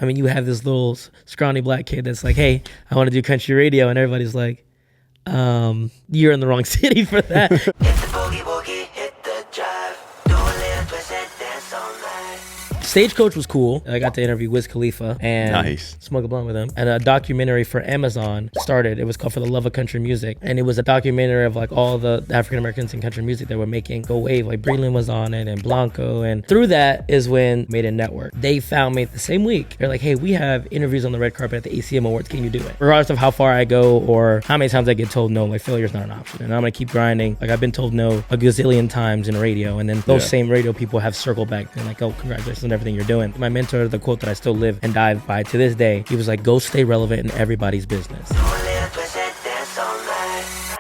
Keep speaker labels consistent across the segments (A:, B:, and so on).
A: I mean, you have this little scrawny black kid that's like, hey, I want to do country radio. And everybody's like, you're in the wrong city for that.
B: Hit the boogie woogie, hit the drive. Do a little twist and dance all night.
A: Stagecoach was cool. I got to interview Wiz Khalifa and
C: Nice.
A: smoke a blunt with him. And a documentary for Amazon started. It was called For the Love of Country Music. And it was a documentary of like all the African Americans in country music that were making go wave. Like Breland was on it and Blanco. And through that is when Made in Network. They found me the same week. They're like, hey, we have interviews on the red carpet at the ACM Awards. Can you do it? Regardless of how far I go or how many times I get told no, like failure's not an option. And I'm gonna keep grinding. Like I've been told no a gazillion times in radio. And then those same radio people have circled back and like, oh, congratulations on everything you're doing. My mentor, the quote that I still live and die by to this day, he was like, go stay relevant in everybody's business.
B: Do a little twist and dance all night.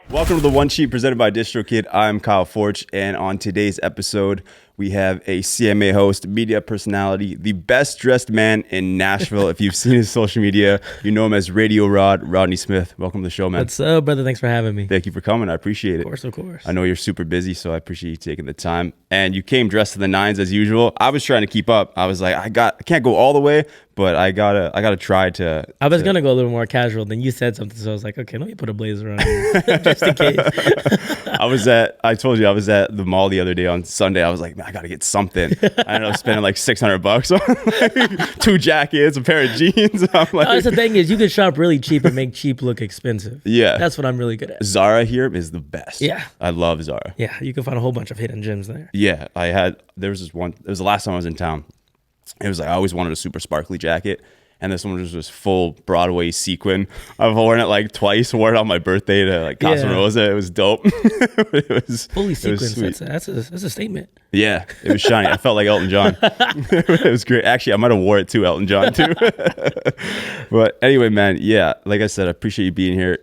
C: Welcome to the One Sheet presented by DistroKid. I'm Kyle Fortch, and on today's episode, we have a CMA host, media personality, the best dressed man in Nashville. If you've seen his social media, you know him as Radio Rod, Rodney Smith. Welcome to the show, man.
A: What's up, brother? Thanks for having me.
C: Thank you for coming. I appreciate it.
A: Of course.
C: I know you're super busy, so I appreciate you taking the time. And you came dressed to the nines as usual. I was trying to keep up. I was like, I can't go all the way, but I gotta try to.
A: I was gonna go a little more casual. Then you said something, so I was like, okay, let me put a blazer on just in case.
C: I told you I was at the mall the other day on Sunday. I was like, man, I gotta get something. I ended up spending like $600 on like 2 jackets, a pair of jeans. I'm like,
A: That's the thing is, you can shop really cheap and make cheap look expensive.
C: Yeah.
A: That's what I'm really good at.
C: Zara here is the best.
A: Yeah.
C: I love Zara.
A: Yeah, you can find a whole bunch of hidden gems there.
C: Yeah, there was this one, it was the last time I was in town. It was like, I always wanted a super sparkly jacket. And this one was just full Broadway sequin. I've worn it like twice, wore it on my birthday to like Casa Rosa. It was dope. It was
A: fully
C: it was
A: sequenced.
C: sweet.
A: That's a statement.
C: Yeah, it was shiny. I felt like Elton John. It was great. Actually, I might have wore it to Elton John too. But anyway, man, yeah, like I said, I appreciate you being here.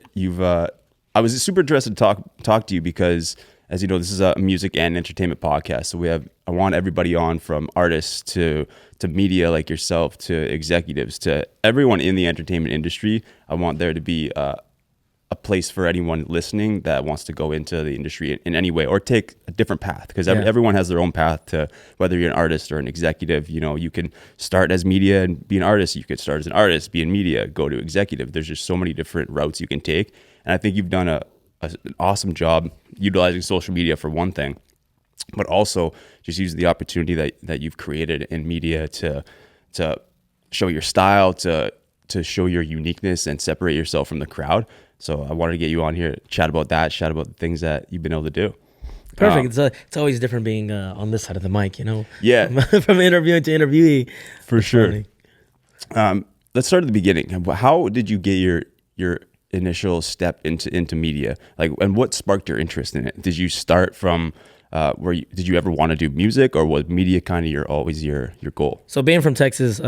C: I was super interested to talk to you because, as you know, this is a music and entertainment podcast. So I want everybody on, from artists to media like yourself, to executives, to everyone in the entertainment industry. I want there to be a place for anyone listening that wants to go into the industry in any way or take a different path, because everyone has their own path to, whether you're an artist or an executive. You know, you can start as media and be an artist. You could start as an artist, be in media, go to executive. There's just so many different routes you can take. And I think you've done an awesome job utilizing social media for one thing, but also just use the opportunity that you've created in media to show your style, to show your uniqueness and separate yourself from the crowd. So I wanted to get you on here, chat about that, chat about the things that you've been able to do.
A: Perfect. It's always different being on this side of the mic, you know?
C: Yeah.
A: From interviewing to interviewee.
C: For sure. Let's start at the beginning. How did you get your initial step into media? Like, and what sparked your interest in it? Did you start from did you ever want to do music, or was media kind of always your goal?
A: So being from Texas,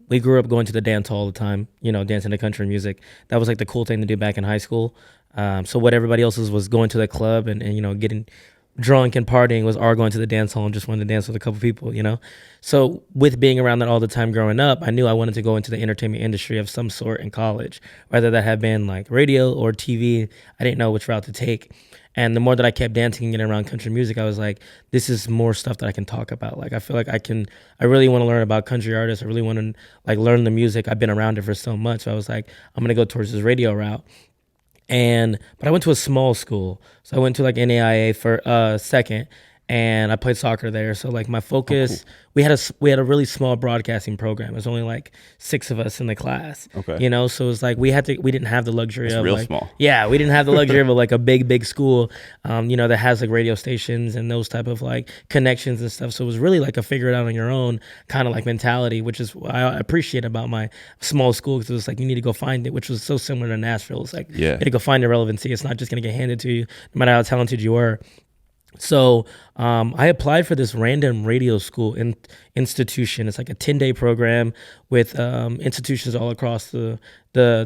A: we grew up going to the dance hall all the time, you know, dancing to country music. That was like the cool thing to do back in high school. So what everybody else was going to the club and you know, getting drunk and partying was our going to the dance hall and just wanted to dance with a couple people, you know? So with being around that all the time growing up, I knew I wanted to go into the entertainment industry of some sort in college, whether that had been like radio or TV. I didn't know which route to take. And the more that I kept dancing and getting around country music, I was like, this is more stuff that I can talk about. Like, I feel like I really want to learn about country artists. I really want to like learn the music. I've been around it for so much. So I was like, I'm going to go towards this radio route. But I went to a small school. So I went to like NAIA for second, and I played soccer there. So like my focus, we had a really small broadcasting program. It was only like 6 of us in the class.
C: Okay.
A: You know, so it was like we didn't have the luxury of
C: real
A: like,
C: small.
A: Yeah, we didn't have the luxury of like a big school, you know, that has like radio stations and those type of like connections and stuff. So it was really like a figure it out on your own kind of like mentality, which is what I appreciate about my small school, because it was like you need to go find it, which was so similar to Nashville. It's like you need to go find the relevancy. It's not just gonna get handed to you, no matter how talented you are. So I applied for this random radio school institution. It's like a 10-day program with institutions all across the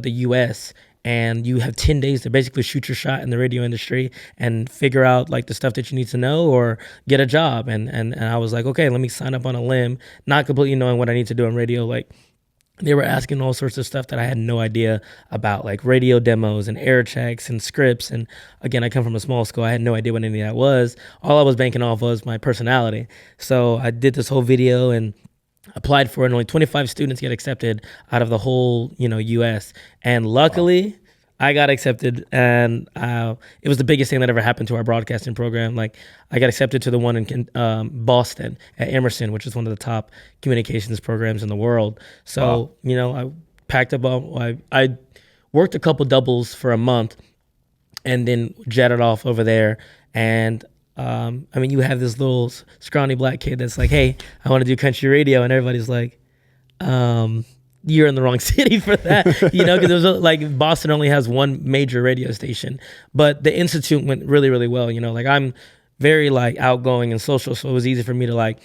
A: U.S. And you have 10 days to basically shoot your shot in the radio industry and figure out like the stuff that you need to know or get a job. And I was like, okay, let me sign up on a limb, not completely knowing what I need to do in radio. Like, they were asking all sorts of stuff that I had no idea about, like radio demos and air checks and scripts. And again, I come from a small school. I had no idea what any of that was. All I was banking off was my personality. So I did this whole video and applied for it, and only 25 students get accepted out of the whole, US. And luckily, I got accepted, and it was the biggest thing that ever happened to our broadcasting program. Like, I got accepted to the one in Boston at Emerson, which is one of the top communications programs in the world. So, I packed up I worked a couple doubles for a month, and then jetted off over there. And you have this little scrawny black kid that's like, hey, I want to do country radio. And everybody's like, you're in the wrong city for that, because there's like Boston only has one major radio station, but the Institute went really, really well. Like, I'm very like outgoing and social. So it was easy for me to like,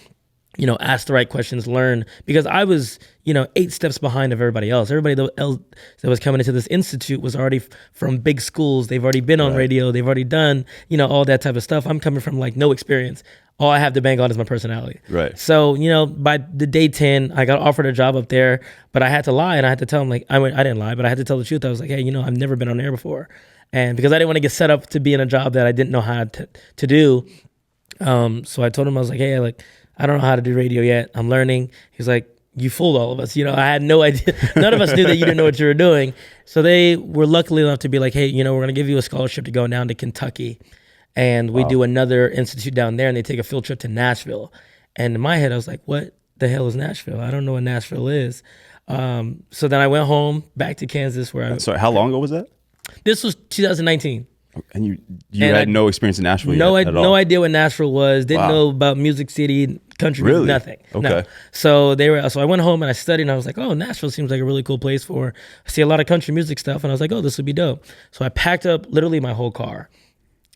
A: ask the right questions, learn, because I was, 8 steps behind of everybody else. Everybody else that was coming into this institute was already from big schools. They've already been on radio. They've already done, all that type of stuff. I'm coming from like no experience. All I have to bank on is my personality.
C: Right.
A: So, by the day 10, I got offered a job up there, but I had to lie, and I had to tell them, like, I didn't lie, but I had to tell the truth. I was like, hey, I've never been on air before. And because I didn't want to get set up to be in a job that I didn't know how to do. So I told him, I was like, hey, I don't know how to do radio yet. I'm learning. He's like, you fooled all of us. I had no idea. None of us knew that you didn't know what you were doing. So they were lucky enough to be like, hey, we're going to give you a scholarship to go down to Kentucky. And we do another institute down there, and they take a field trip to Nashville. And in my head, I was like, what the hell is Nashville? I don't know what Nashville is. So then I went home back to Kansas
C: Sorry, how long ago was that?
A: This was 2019.
C: And you had no experience in Nashville yet at all?
A: No idea what Nashville was. Didn't know about Music City, country,
C: really?
A: Nothing.
C: Okay.
A: No. So I went home and I studied, and I was like, oh, Nashville seems like a really cool place I see a lot of country music stuff. And I was like, oh, this would be dope. So I packed up literally my whole car.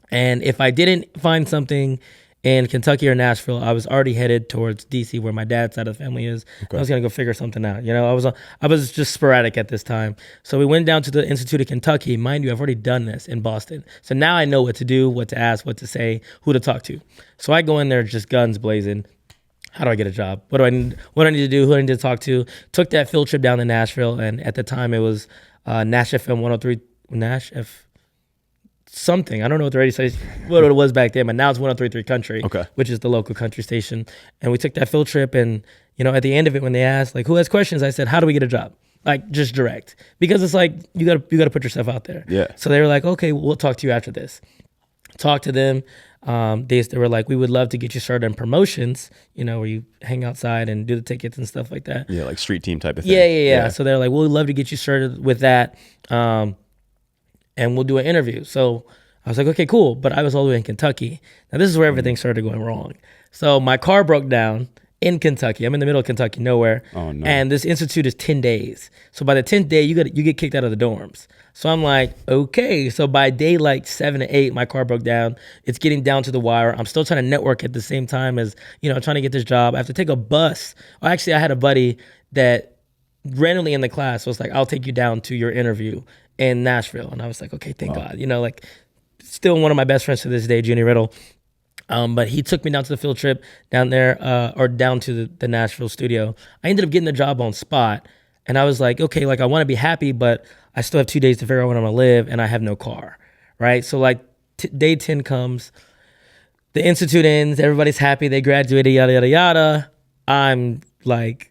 A: And if I didn't find something in Kentucky or Nashville, I was already headed towards DC, where my dad's side of the family is. Okay. I was gonna go figure something out. I was just sporadic at this time. So we went down to the Institute of Kentucky. Mind you, I've already done this in Boston. So now I know what to do, what to ask, what to say, who to talk to. So I go in there just guns blazing. How do I get a job? What do I need to do? Who do I need to talk to? Took that field trip down to Nashville, and at the time it was Nash FM 103, Nash F something. I don't know what the radio station, what it was back then, but now it's 103.3 Country, which is the local country station. And we took that field trip, and at the end of it, when they asked like, who has questions, I said, how do we get a job? Like, just direct, because it's like you gotta put yourself out there.
C: Yeah.
A: So they were like, okay, we'll talk to you after this. Talk to them. They were like, we would love to get you started in promotions, where you hang outside and do the tickets and stuff like that.
C: Yeah, like street team type of thing.
A: Yeah. So they're like, we'd love to get you started with that. And we'll do an interview. So I was like, okay, cool. But I was all the way in Kentucky. Now this is where everything started going wrong. So my car broke down in Kentucky. I'm in the middle of Kentucky, nowhere.
C: Oh no.
A: And this institute is 10 days. So by the 10th day, you get kicked out of the dorms. So I'm like, okay. So by day like 7 to 8, my car broke down. It's getting down to the wire. I'm still trying to network at the same time as, trying to get this job. I have to take a bus. Well, actually, I had a buddy that randomly in the class was like, I'll take you down to your interview in Nashville. And I was like, okay, thank God. Still one of my best friends to this day, Junior Riddle. But he took me down to the field trip down there, or down to the Nashville studio. I ended up getting the job on spot. And I was like, okay, I want to be happy, but I still have 2 days to figure out where I'm going to live, and I have no car, right? So day 10 comes, the institute ends, everybody's happy, they graduated, yada, yada, yada. I'm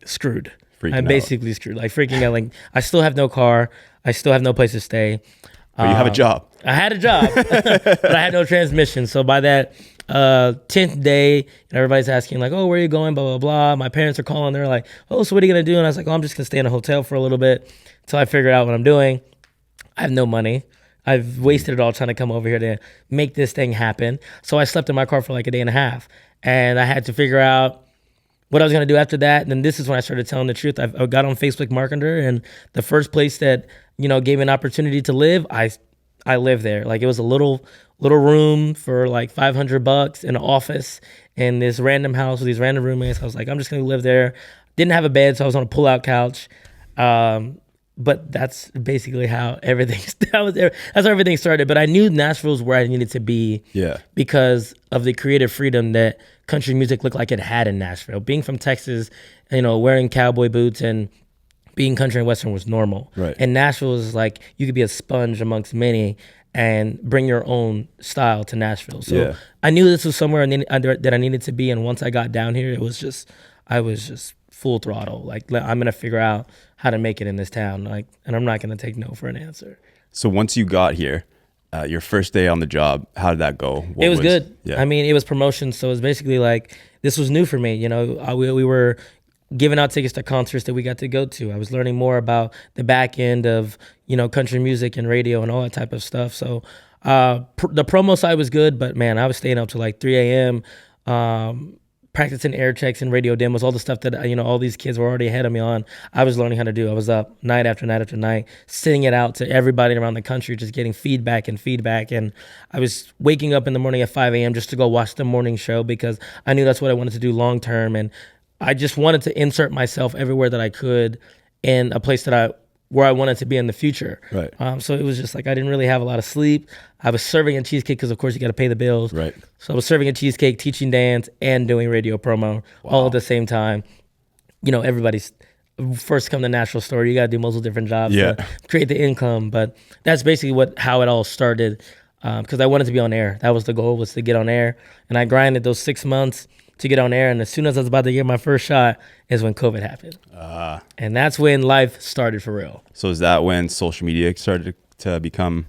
A: screwed. I'm basically screwed, freaking out. I still have no car. I still have no place to stay.
C: But you have a job.
A: I had a job, but I had no transmission. So by that 10th day, everybody's asking oh, where are you going? Blah, blah, blah. My parents are calling. They're like, oh, so what are you going to do? And I was like, oh, I'm just going to stay in a hotel for a little bit until I figure out what I'm doing. I have no money. I've wasted it all trying to come over here to make this thing happen. So I slept in my car for a day and a half. And I had to figure out what I was going to do after that. And then this is when I started telling the truth. I got on Facebook Marketer, and the first place that, gave me an opportunity to live, I lived there. It was a little room for $500 in an office in this random house with these random roommates. I was like, I'm just going to live there. Didn't have a bed, so I was on a pull-out couch. But that's basically how everything, that's how everything started. But I knew Nashville was where I needed to be, because of the creative freedom that country music looked like it had in Nashville. Being from Texas, wearing cowboy boots and being country and Western was normal.
C: Right.
A: And Nashville was you could be a sponge amongst many and bring your own style to Nashville. So I knew this was somewhere that I needed to be. And once I got down here, I was just full throttle. Like I'm gonna figure out how to make it in this town. Like, and I'm not gonna take no for an answer.
C: So once you got here, your first day on the job, how did that go?
A: It was good.
C: Yeah.
A: I mean, it was promotion, so it was basically like this was new for me. You know, we were giving out tickets to concerts that we got to go to. I was learning more about the back end of, you know, country music and radio and all that type of stuff. So the promo side was good, but man, I was staying up to like 3 a.m. Practicing air checks and radio demos, all the stuff that, you know, all these kids were already ahead of me on. I was learning how to do. I was up night after night after night, sending it out to everybody around the country, just getting feedback. And I was waking up in the morning at 5 a.m. just to go watch the morning show because I knew that's what I wanted to do long term. And I just wanted to insert myself everywhere that I could in a place where I wanted to be in the future.
C: Right.
A: So it was just like I didn't really have a lot of sleep. I was serving a cheesecake because, of course, you got to pay the bills.
C: Right.
A: So I was serving a cheesecake, teaching dance, and doing radio promo all at the same time. You know, everybody's first come to Nashville store. You got to do multiple different jobs to create the income. But that's basically how it all started because I wanted to be on air. That was the goal, was to get on air. And I grinded those 6 months to get on air. And as soon as I was about to get my first shot is when COVID happened. And that's when life started for real.
C: So is that when social media started to become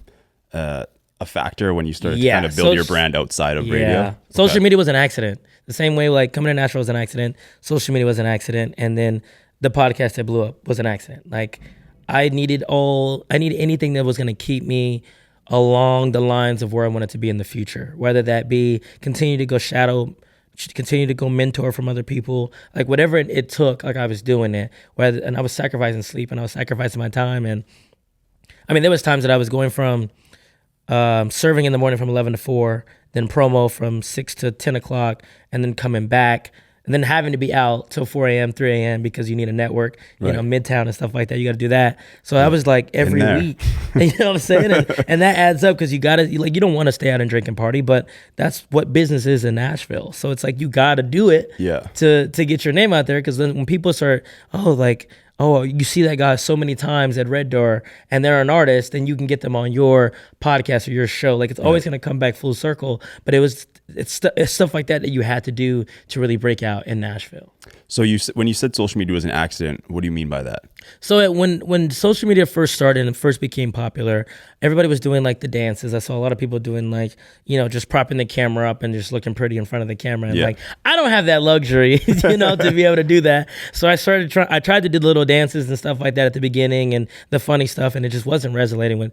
C: a factor, when you started to kind of build your brand outside of radio?
A: Yeah. Social media was an accident. The same way like coming to Nashville was an accident. Social media was an accident. And then the podcast that blew up was an accident. Like I needed anything that was going to keep me along the lines of where I wanted to be in the future, whether that be continue to go mentor from other people, like whatever it took, like I was doing it, and I was sacrificing sleep and I was sacrificing my time. And I mean, there was times that I was going from serving in the morning from 11 to 4, then promo from 6 to 10 o'clock, and then coming back, and then having to be out till 4 a.m., 3 a.m. because you need a network, you know, Midtown and stuff like that. You got to do that. So that was like every week. You know what I'm saying? And that adds up because you don't want to stay out and drink and party, but that's what business is in Nashville. So it's like you got to do it to get your name out there, because then when people start, you see that guy so many times at Red Door and they're an artist, and you can get them on your podcast or your show. Like it's always going to come back full circle. But it's stuff like that you had to do to really break out in Nashville.
C: So when you said social media was an accident, what do you mean by that?
A: So when social media first started and first became popular, everybody was doing like the dances. I saw a lot of people doing like, you know, just propping the camera up and just looking pretty in front of the camera. And like, I don't have that luxury, you know, to be able to do that. So I tried to do little dances and stuff like that at the beginning and the funny stuff, and it just wasn't resonating with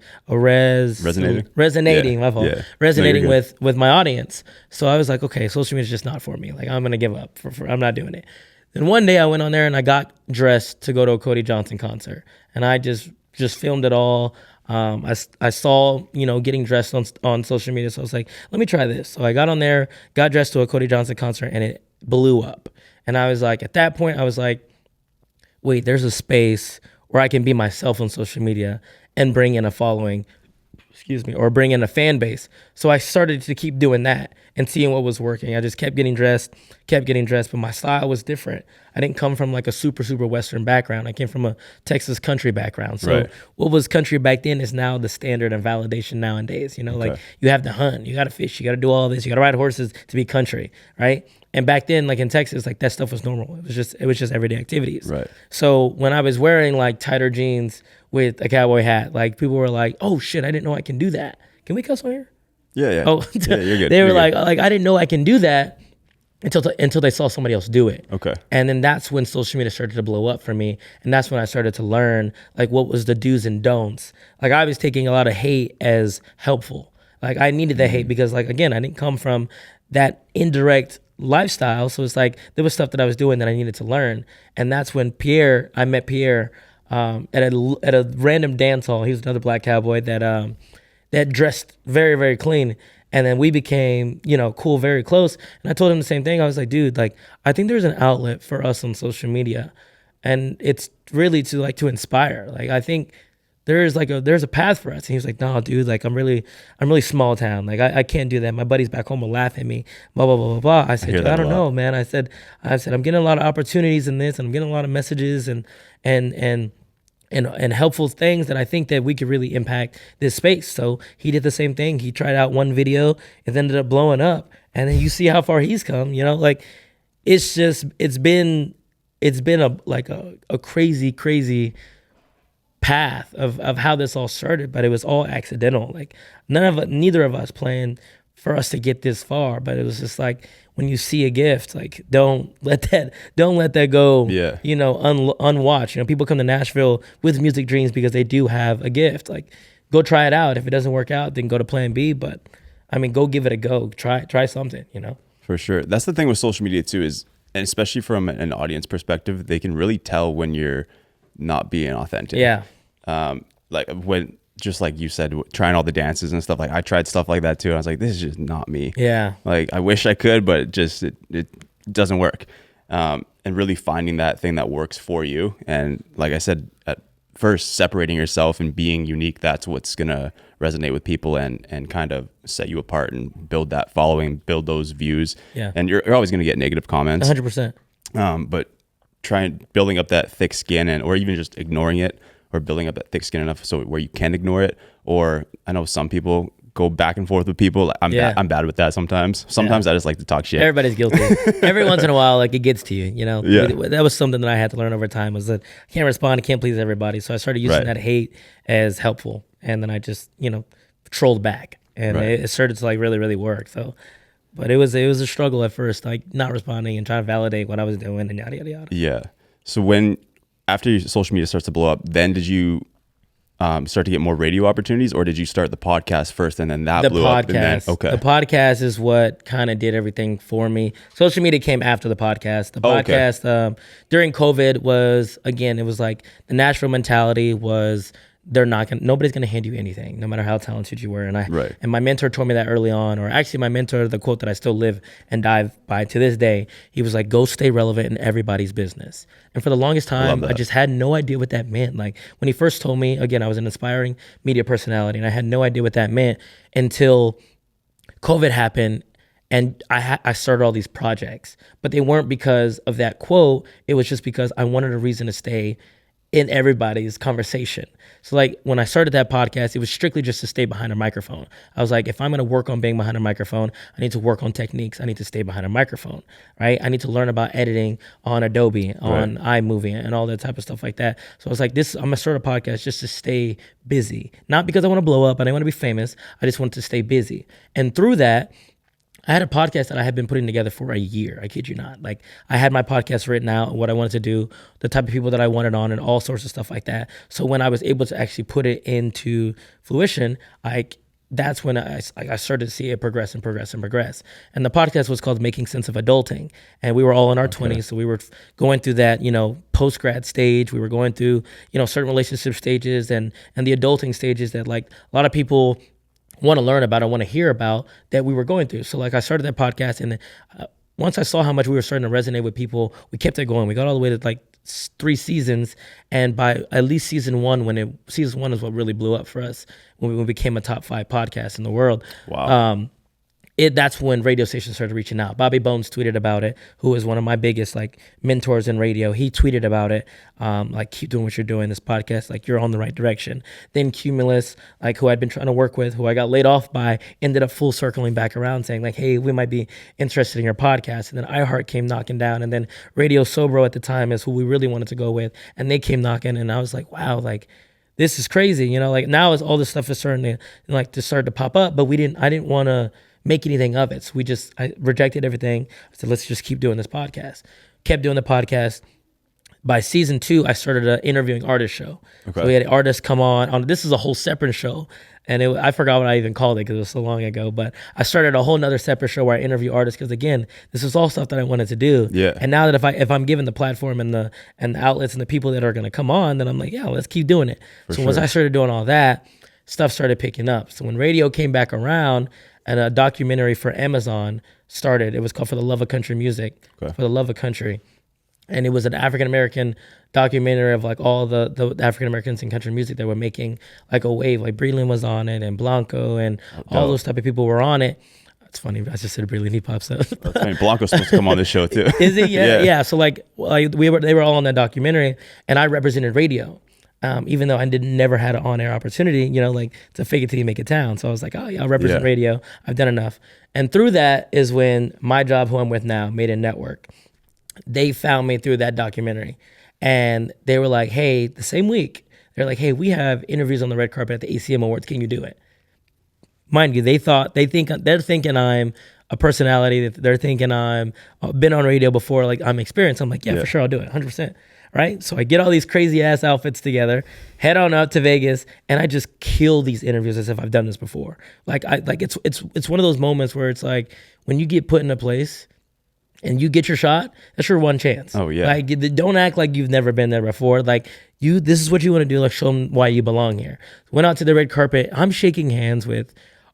A: resonating with my audience. So I was like, okay, social media is just not for me. Like I'm gonna give up. I'm not doing it. Then one day I went on there and I got dressed to go to a Cody Johnson concert, and I just filmed it all. I saw, you know, getting dressed on social media, so I was like, let me try this. So I got on there, got dressed to a Cody Johnson concert, and it blew up. And I was like, at that point, I was like, wait, there's a space where I can be myself on social media and bring in a following, or bring in a fan base. So I started to keep doing that and seeing what was working. I just kept getting dressed, but my style was different. I didn't come from like a super, super Western background. I came from a Texas country background. So what was country back then is now the standard and validation nowadays. You know, like you have to hunt, you got to fish, you got to do all this, you got to ride horses to be country, right? And back then, like in Texas, like that stuff was normal. It was just everyday activities.
C: Right.
A: So when I was wearing like tighter jeans with a cowboy hat, like people were like, "Oh shit, I didn't know I can do that." Can we cuss on here?
C: Yeah.
A: Oh,
C: yeah, you're good.
A: They were like I didn't know I can do that until they saw somebody else do it.
C: Okay.
A: And then that's when social media started to blow up for me, and that's when I started to learn like what was the do's and don'ts. Like I was taking a lot of hate as helpful. Like I needed the hate because, like, again, I didn't come from that indirect lifestyle. So it's like there was stuff that I was doing that I needed to learn. And that's when I met Pierre at a random dance hall. He was another black cowboy that dressed very, very clean. And then we became, you know, cool, very close. And I told him the same thing. I was like, dude, like, I think there's an outlet for us on social media. And it's really to inspire. Like, I think there's a path for us. And he was like, no, dude, like I'm really small town. Like I can't do that. My buddies back home will laugh at me, blah, blah, blah, blah, blah. I said, dude, I don't know, man. I said, I'm getting a lot of opportunities in this, and I'm getting a lot of messages and helpful things that I think that we could really impact this space. So he did the same thing. He tried out one video, it ended up blowing up. And then you see how far he's come, you know, like it's been it's been a crazy path of how this all started, but it was all accidental. Like neither of us planned for us to get this far, but it was just like when you see a gift, like don't let that go.
C: Yeah.
A: Unwatched. People come to Nashville with music dreams because they do have a gift. Like go try it out. If it doesn't work out, then go to plan B. But I mean, go give it a go. Try something.
C: For sure. That's the thing with social media too, is, and especially from an audience perspective, they can really tell when you're not being authentic.
A: Yeah.
C: Like when, just like you said, trying all the dances and stuff. Like I tried stuff like that too. And I was like, this is just not me.
A: Yeah.
C: Like I wish I could, but it doesn't work. And really finding that thing that works for you. And like I said, at first, separating yourself and being unique, that's what's going to resonate with people and kind of set you apart and build that following, build those views.
A: Yeah.
C: And you're always going to get negative comments.
A: 100%.
C: But building up that thick skin, or even just ignoring it, or building up that thick skin enough so where you can ignore it. Or I know some people go back and forth with people. I'm bad with that sometimes. Sometimes I just like to talk shit.
A: Everybody's guilty. Every once in a while, like it gets to you,
C: Yeah.
A: That was something that I had to learn over time, was that I can't respond, I can't please everybody. So I started using that hate as helpful. And then I just, trolled back. And it started to like really, really work. So, but it was a struggle at first, like not responding and trying to validate what I was doing and yada, yada, yada.
C: Yeah. So after your social media starts to blow up, then did you start to get more radio opportunities, or did you start the podcast first and then that blew up? Okay.
A: The podcast is what kind of did everything for me. Social media came after the podcast. The podcast during COVID was, again, it was like the Nashville mentality was, nobody's gonna hand you anything, no matter how talented you were. And my mentor told me that early on, or actually my mentor, the quote that I still live and dive by to this day, he was like, go stay relevant in everybody's business. And for the longest time, I just had no idea what that meant. Like when he first told me, again, I was an aspiring media personality and I had no idea what that meant until COVID happened. And I started all these projects, but they weren't because of that quote. It was just because I wanted a reason to stay in everybody's conversation. So like when I started that podcast, it was strictly just to stay behind a microphone. I was like, if I'm going to work on being behind a microphone, I need to work on techniques. I need to stay behind a microphone, right? I need to learn about editing on Adobe, on iMovie, and all that type of stuff like that. So I was like, I'm going to start a podcast just to stay busy. Not because I want to blow up and I want to be famous. I just want to stay busy. And through that, I had a podcast that I had been putting together for a year. I kid you not. Like I had my podcast written out, what I wanted to do, the type of people that I wanted on, and all sorts of stuff like that. So when I was able to actually put it into fruition, that's when I started to see it progress. And the podcast was called Making Sense of Adulting. And we were all in our 20s. So we were going through that, post-grad stage. We were going through, certain relationship stages and the adulting stages that like a lot of people want to learn about, I want to hear about, that we were going through. So like I started that podcast, and once I saw how much we were starting to resonate with people, we kept it going. We got all the way to like 3 seasons, and by at least season one is what really blew up for us when we became a top 5 podcast in the world.
C: Wow.
A: That's when radio stations started reaching out. Bobby Bones tweeted about it, who is one of my biggest like mentors in radio. He tweeted about it, like, keep doing what you're doing, this podcast, like you're on the right direction. Then Cumulus, like who I'd been trying to work with, who I got laid off by, ended up full circling back around saying like, hey, we might be interested in your podcast. And then iHeart came knocking down, and then Radio Sobro at the time is who we really wanted to go with, and they came knocking, and I was like, wow, like this is crazy, like now is all this stuff is starting to start to pop up, but I didn't want to make anything of it. So I rejected everything. I said, let's just keep doing this podcast. Kept doing the podcast. By season 2, I started an interviewing artist show. Okay. So we had artists come on. This is a whole separate show. And I forgot what I even called it because it was so long ago. But I started a whole nother separate show where I interview artists because, again, this was all stuff that I wanted to do.
C: Yeah.
A: And now that if I'm given the platform and the outlets and the people that are going to come on, then I'm like, yeah, let's keep doing it. Once I started doing all that, stuff started picking up. So when radio came back around, and a documentary for Amazon started. It was called For the Love of Country Music, For the Love of Country. And it was an African-American documentary of like all the African-Americans in country music that were making like a wave. Like Breland was on it, and Blanco, and all those type of people were on it. It's funny, I just said Breland, he pops up.
C: That's funny. Blanco's supposed to come on this show too.
A: Is he? Yeah. So like they were all on that documentary, and I represented radio. Even though I never had an on-air opportunity, like to fake it till you make it town. So I was like, oh yeah, I'll represent radio. I've done enough. And through that is when my job, who I'm with now, made a network. they found me through that documentary, and they were like, "Hey," the same week, they're like, "Hey, we have interviews on the red carpet at the ACM Awards. Can you do it?" Mind you, they're thinking I'm a personality. They're thinking I'm been on radio before, like I'm experienced. I'm like, yeah, for sure, I'll do it, 100%. Right? So I get all these crazy ass outfits together, head on out to Vegas, and I just kill these interviews as if I've done this before. It's one of those moments where it's like when you get put in a place and you get your shot, that's your one chance.
C: Oh, yeah.
A: Like, don't act like you've never been there before. Like, this is what you want to do. Like, show them why you belong here. Went out to the red carpet. I'm shaking hands with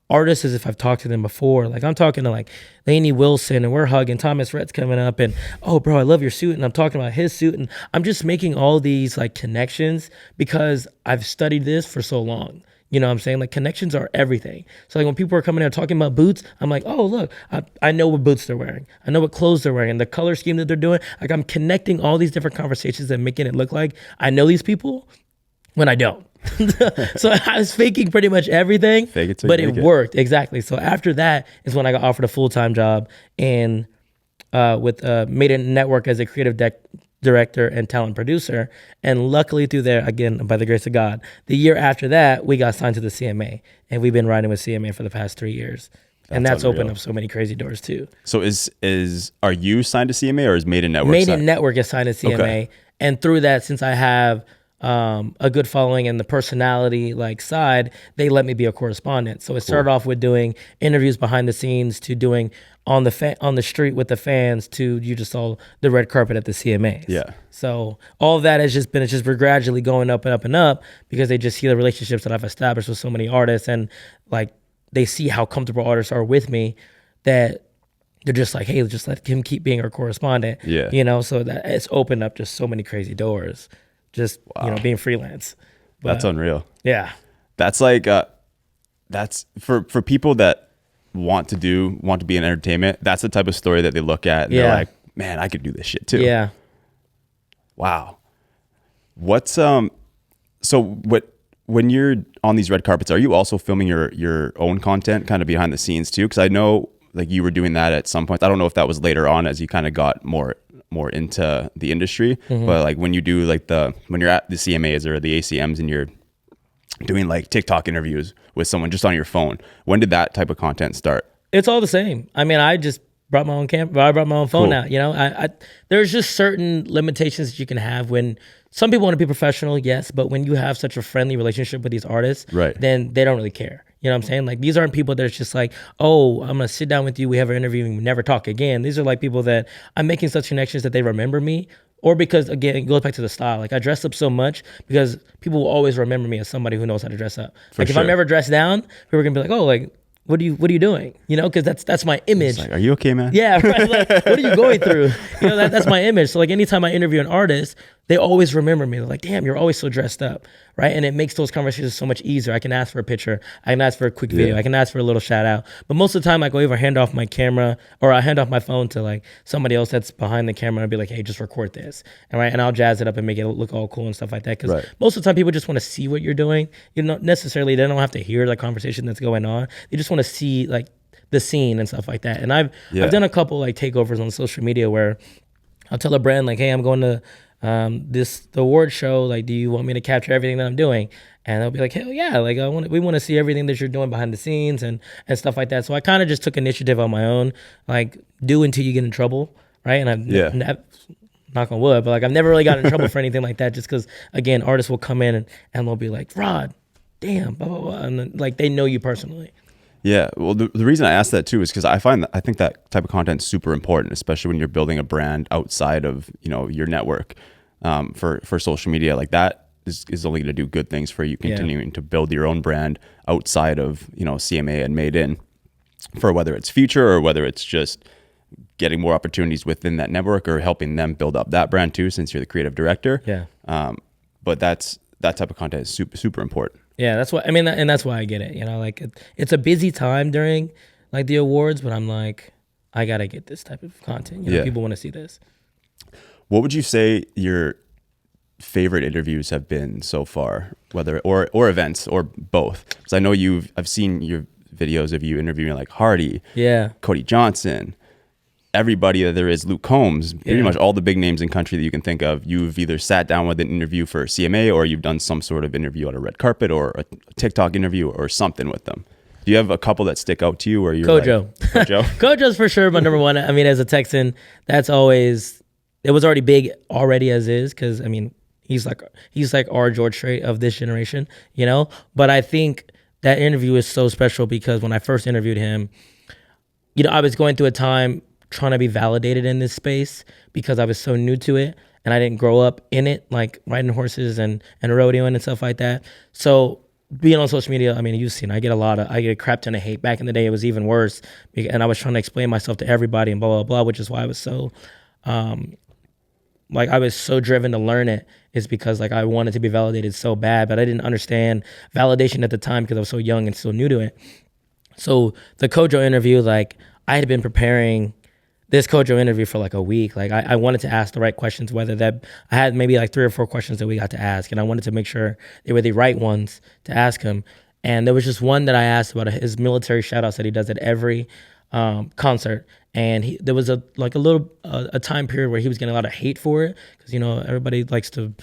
A: artists as if I've talked to them before. Like, I'm talking to like Lainey Wilson, and we're hugging. Thomas Rhett's coming up, and oh, bro, I love your suit. And I'm talking about his suit, and I'm just making all these like connections because I've studied this for so long. You know what I'm saying? Like, connections are everything. So like when people are coming in and talking about boots, I'm like, oh, look, I know what boots they're wearing. I know what clothes they're wearing and the color scheme that they're doing. Like, I'm connecting all these different conversations and making it look like I know these people when I don't. So I was faking pretty much everything, but it worked. Exactly. So after that is when I got offered a full-time job in with Made in Network as a creative director and talent producer. And luckily through there, again, by the grace of God, the year after that, we got signed to the CMA, and we've been riding with CMA for the past 3 years. And that's opened up so many crazy doors too.
C: So are you signed to CMA, or is Made in Network?
A: Made in Network is signed to CMA. Okay. And through that, since I have a good following and the personality like side, they let me be a correspondent. So it started off with doing interviews behind the scenes to doing on the street with the fans to you just saw the red carpet at the CMAs.
C: Yeah.
A: So all of that has just been gradually going up and up and up because they just see the relationships that I've established with so many artists, and like they see how comfortable artists are with me that they're just like, hey, just let him keep being our correspondent.
C: Yeah.
A: You know, so that it's opened up just so many crazy doors. Just, being freelance. But,
C: that's unreal.
A: Yeah.
C: That's like, that's for people that want to be in entertainment. That's the type of story that they look at and they're like, man, I could do this shit too.
A: Yeah.
C: Wow. What's, when you're on these red carpets, are you also filming your own content kind of behind the scenes too? Cause I know like you were doing that at some point. I don't know if that was later on as you kind of got more into the industry, but like when you do like when you're at the CMAs or the ACMs and you're doing like TikTok interviews with someone just on your phone, when did that type of content start?
A: It's all the same. I mean, I just brought my own camera. I brought my own phone out. You know, I there's just certain limitations that you can have when some people want to be professional, yes, but when you have such a friendly relationship with these artists, then they don't really care. You know what I'm saying? Like, these aren't people that it's just like, oh, I'm going to sit down with you, we have an interview, and we never talk again. These are like people that I'm making such connections that they remember me, or because, again, it goes back to the style. Like, I dress up so much because people will always remember me as somebody who knows how to dress up. If I'm ever dressed down, people are going to be like, oh, like, what are you doing? You know, because that's my image.
C: Like, are you okay, man?
A: Yeah, right. Like, what are you going through? You know, that's my image. So like anytime I interview an artist, they always remember me. They're like, damn, you're always so dressed up, right? And it makes those conversations so much easier. I can ask for a picture. I can ask for a quick video. I can ask for a little shout out. But most of the time I go either hand off my camera or I hand off my phone to like somebody else that's behind the camera and be like, hey, just record this. And I'll jazz it up and make it look all cool and stuff like that. Because most of the time people just want to see what you're doing. You know, necessarily they don't have to hear the conversation that's going on. They just want to see like the scene and stuff like that. And I've done a couple like takeovers on social media where I'll tell a brand like, hey, I'm going to the award show. Like, do you want me to capture everything that I'm doing? And they'll be like, hell yeah, like we want to see everything that you're doing behind the scenes and stuff like that. So I kind of just took initiative on my own, like do until you get in trouble, right? And I've knock on wood, but like I've never really gotten in trouble for anything like that, just because again, artists will come in and they'll be like, Rod, damn, blah blah blah, and then, like they know you personally. Yeah,
C: well, the reason I asked that too is because I think that type of content is super important, especially when you're building a brand outside of your network. For social media, like that is only going to do good things for you continuing to build your own brand outside of CMA and Made In, for whether it's future or whether it's just getting more opportunities within that network or helping them build up that brand too, since you're the creative director.
A: Yeah.
C: But that type of content is super, super important.
A: Yeah, that's what I mean, and that's why I get it. Like it's a busy time during like the awards, but I'm like, I gotta get this type of content. People want to see this.
C: What would you say your favorite interviews have been so far, whether or events or both? Because I know I've seen your videos of you interviewing like Hardy,
A: yeah,
C: Cody Johnson, everybody that there is, Luke Combs, pretty
A: Yeah.
C: much all the big names in country that you can think of, you've either sat down with an interview for CMA or you've done some sort of interview on a red carpet or a TikTok interview or something with them. Do you have a couple that stick out to you where you're
A: Kojo.
C: like, Kojo?
A: Kojo's for sure, but number one, I mean, as a Texan, that's always, it was already big already as is, because I mean, he's like our George Strait of this generation, you know? But I think that interview is so special because when I first interviewed him, you know, I was going through a time trying to be validated in this space because I was so new to it and I didn't grow up in it, like riding horses and rodeoing and stuff like that. So being on social media, I mean, you've seen, I get a crap ton of hate. Back in the day, it was even worse. And I was trying to explain myself to everybody and blah, blah, blah, which is why I was so, I was so driven to learn it, is because like I wanted to be validated so bad, but I didn't understand validation at the time because I was so young and so new to it. So the Kojo interview, like I had been preparing this Kojo interview for like a week. Like I wanted to ask the right questions, whether that I had maybe like 3 or 4 questions that we got to ask. And I wanted to make sure they were the right ones to ask him. And there was just one that I asked about his military shout outs that he does at every concert. And there was a time period where he was getting a lot of hate for it. Cause you know, everybody likes to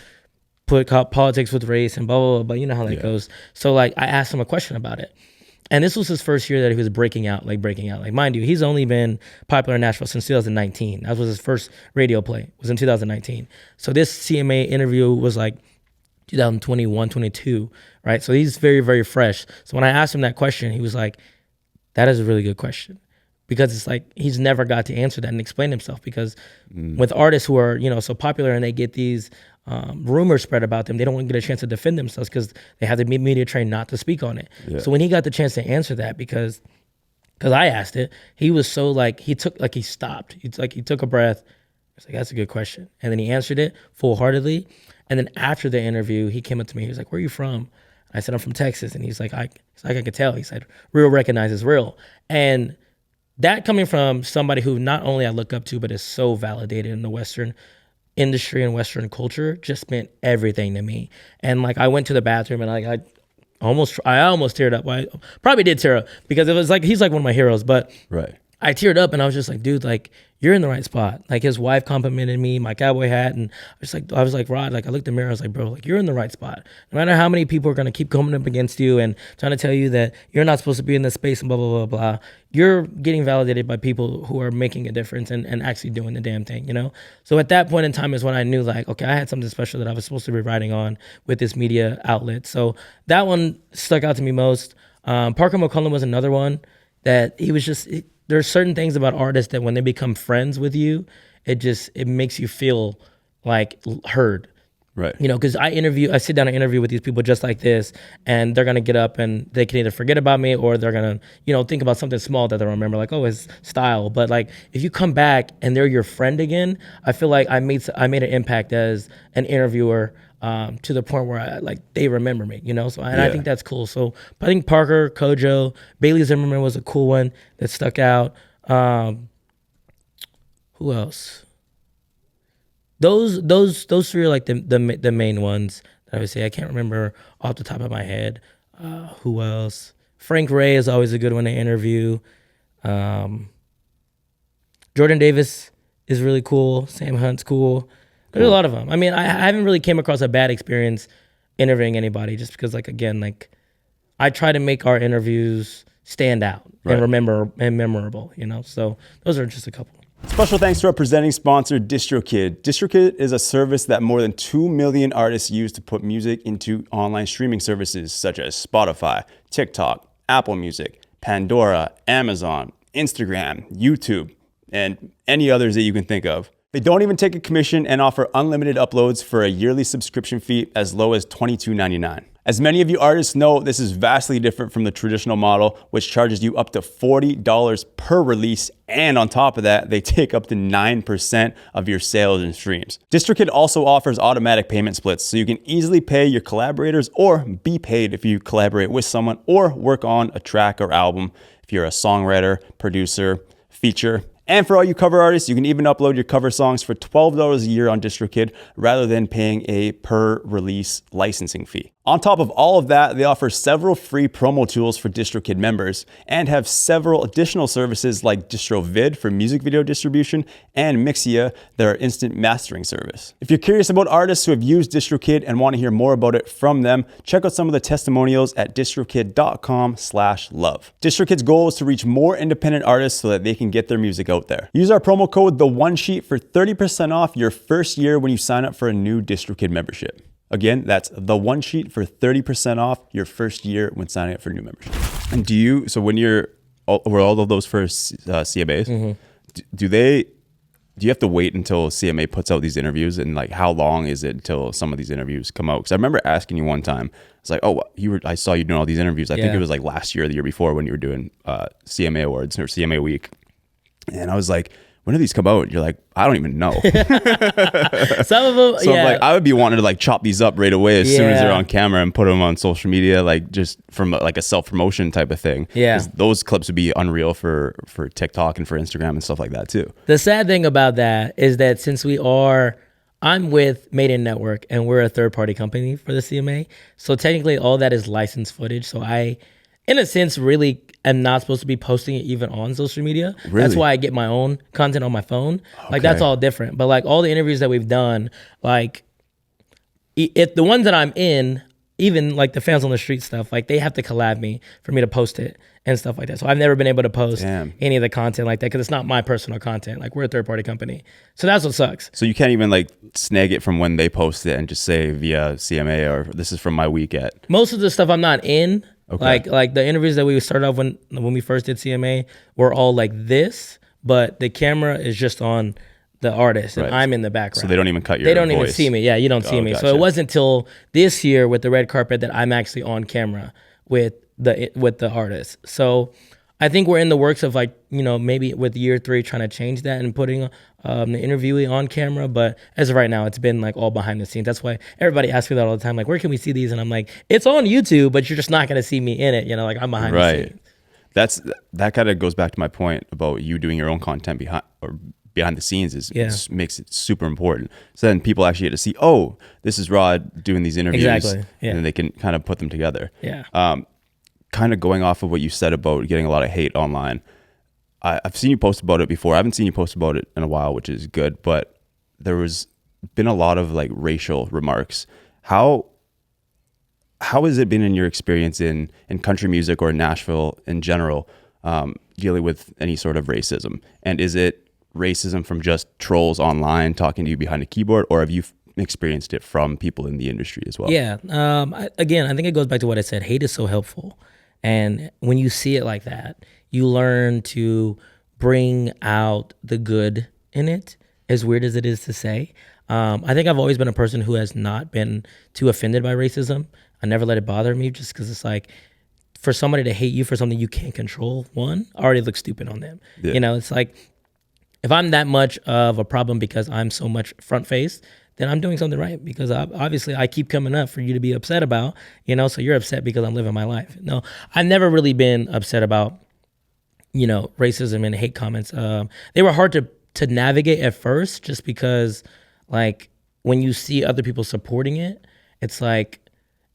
A: put politics with race and blah, blah, blah, but you know how that goes. So like I asked him a question about it. And this was his first year that he was breaking out. Like mind you, he's only been popular in Nashville since 2019. That was his first radio play, was in 2019. So this CMA interview was like 2021, 22, right? So he's very, very fresh. So when I asked him that question, he was like, that is a really good question. Because it's like, he's never got to answer that and explain himself. Because with artists who are, you know, so popular and they get these rumors spread about them, they don't get a chance to defend themselves because they have to be media trained not to speak on it. Yeah. So when he got the chance to answer that, because I asked it, he was so like, he stopped. He took a breath. I was like, that's a good question. And then he answered it full-heartedly. And then after the interview, he came up to me. He was like, where are you from? I said, I'm from Texas. And he's like, I could tell. He said, real recognizes real. And that coming from somebody who not only I look up to, but is so validated in the Western industry and Western culture, just meant everything to me. And like I went to the bathroom and I almost teared up. Well, I probably did tear up because it was like he's like one of my heroes. But
C: right.
A: I teared up and I was just like, dude, like you're in the right spot. Like his wife complimented me, my cowboy hat, and I was like, Rod, like I looked in the mirror, I was like, bro, like you're in the right spot. No matter how many people are gonna keep coming up against you and trying to tell you that you're not supposed to be in this space and blah, blah, blah, blah, you're getting validated by people who are making a difference and actually doing the damn thing, you know? So at that point in time is when I knew like, okay, I had something special that I was supposed to be writing on with this media outlet. So that one stuck out to me most. Parker McCollum was another one that he was just, there's certain things about artists that when they become friends with you, it makes you feel like heard.
C: Right.
A: You know, because I sit down and interview with these people just like this, and they're gonna get up and they can either forget about me or they're gonna, you know, think about something small that they'll remember, like, oh, his style. But like, if you come back and they're your friend again, I feel like I made an impact as an interviewer to the point where they remember me, you know. So I think that's cool. So I think Parker, Kojo, Bailey Zimmerman was a cool one that stuck out. Who else? Those 3 are like the main ones that I would say. I can't remember off the top of my head. Who else? Frank Ray is always a good one to interview. Jordan Davis is really cool. Sam Hunt's cool. There's a lot of them. I mean, I haven't really came across a bad experience interviewing anybody, just because I try to make our interviews stand out and memorable, you know. So those are just a couple.
C: Special thanks to our presenting sponsor, DistroKid. DistroKid is a service that more than 2 million artists use to put music into online streaming services such as Spotify, TikTok, Apple Music, Pandora, Amazon, Instagram, YouTube, and any others that you can think of. They don't even take a commission and offer unlimited uploads for a yearly subscription fee as low as $22.99. As many of you artists know, this is vastly different from the traditional model, which charges you up to $40 per release. And on top of that, they take up to 9% of your sales and streams. DistroKid also offers automatic payment splits, so you can easily pay your collaborators or be paid if you collaborate with someone or work on a track or album if you're a songwriter, producer, feature. And for all you cover artists, you can even upload your cover songs for $12 a year on DistroKid rather than paying a per release licensing fee. On top of all of that, they offer several free promo tools for DistroKid members and have several additional services like DistroVid for music video distribution and Mixia, their instant mastering service. If you're curious about artists who have used DistroKid and want to hear more about it from them, check out some of the testimonials at distrokid.com/love. DistroKid's goal is to reach more independent artists so that they can get their music out there. Use our promo code THE1SHEET for 30% off your first year when you sign up for a new DistroKid membership. Again, that's THE1SHEET for 30% off your first year when signing up for new membership. And so when were all of those first CMAs, do you have to wait until CMA puts out these interviews, and like how long is it until some of these interviews come out? Because I remember asking you one time, it's like, oh, I saw you doing all these interviews. I think it was like last year or the year before when you were doing CMA awards or CMA week. And I was like, when do these come out? You're like, I don't even know.
A: Some of them,
C: So I'm like, I would be wanting to like chop these up right away as soon as they're on camera and put them on social media, like just from like a self-promotion type of thing.
A: Yeah.
C: 'Cause those clips would be unreal for TikTok and for Instagram and stuff like that too.
A: The sad thing about that is that since I'm with Made in Network and we're a third-party company for the CMA, so technically all that is licensed footage. So I, in a sense, really am not supposed to be posting it even on social media.
C: Really?
A: That's why I get my own content on my phone. Like that's all different. But like all the interviews that we've done, like if the ones that I'm in, even like the fans on the street stuff, like they have to collab me for me to post it and stuff like that. So I've never been able to post any of the content like that because it's not my personal content. Like we're a third party company. So that's what sucks.
C: So you can't even like snag it from when they post it and just say via CMA or this is from my week at.
A: Most of the stuff I'm not in.
C: Okay.
A: Like the interviews that we started off when we first did CMA were all like this, but the camera is just on the artist and I'm in the background.
C: So they don't even cut your
A: They don't
C: voice.
A: even see me. Yeah, you don't see me.
C: Gotcha.
A: So it wasn't until this year with the red carpet that I'm actually on camera with the artist. So I think we're in the works of like, maybe with year 3 trying to change that and putting the interviewee on camera. But as of right now, it's been like all behind the scenes. That's why everybody asks me that all the time. Like, where can we see these? And I'm like, it's on YouTube, but you're just not going to see me in it. Like I'm behind the scenes.
C: That kind of goes back to my point about you doing your own content behind the scenes makes it super important. So then people actually get to see, oh, this is Rod doing these interviews.
A: Exactly. Yeah.
C: And then they can kind of put them together.
A: Yeah.
C: Kind of going off of what you said about getting a lot of hate online. I've seen you post about it before. I haven't seen you post about it in a while, which is good, but there was been a lot of like racial remarks. How has it been in your experience in country music or Nashville in general, dealing with any sort of racism? And is it racism from just trolls online talking to you behind a keyboard, or have you experienced it from people in the industry as well?
A: Yeah. I think it goes back to what I said. Hate is so helpful. And when you see it like that, you learn to bring out the good in it, as weird as it is to say. I think I've always been a person who has not been too offended by racism. I never let it bother me just because it's like, for somebody to hate you for something you can't control, already looks stupid on them.
C: Yeah.
A: It's like, if I'm that much of a problem because I'm so much front-faced, then I'm doing something right, because obviously I keep coming up for you to be upset about, so you're upset because I'm living my life. No, I've never really been upset about, racism and hate comments. They were hard to navigate at first, just because like when you see other people supporting it, it's like,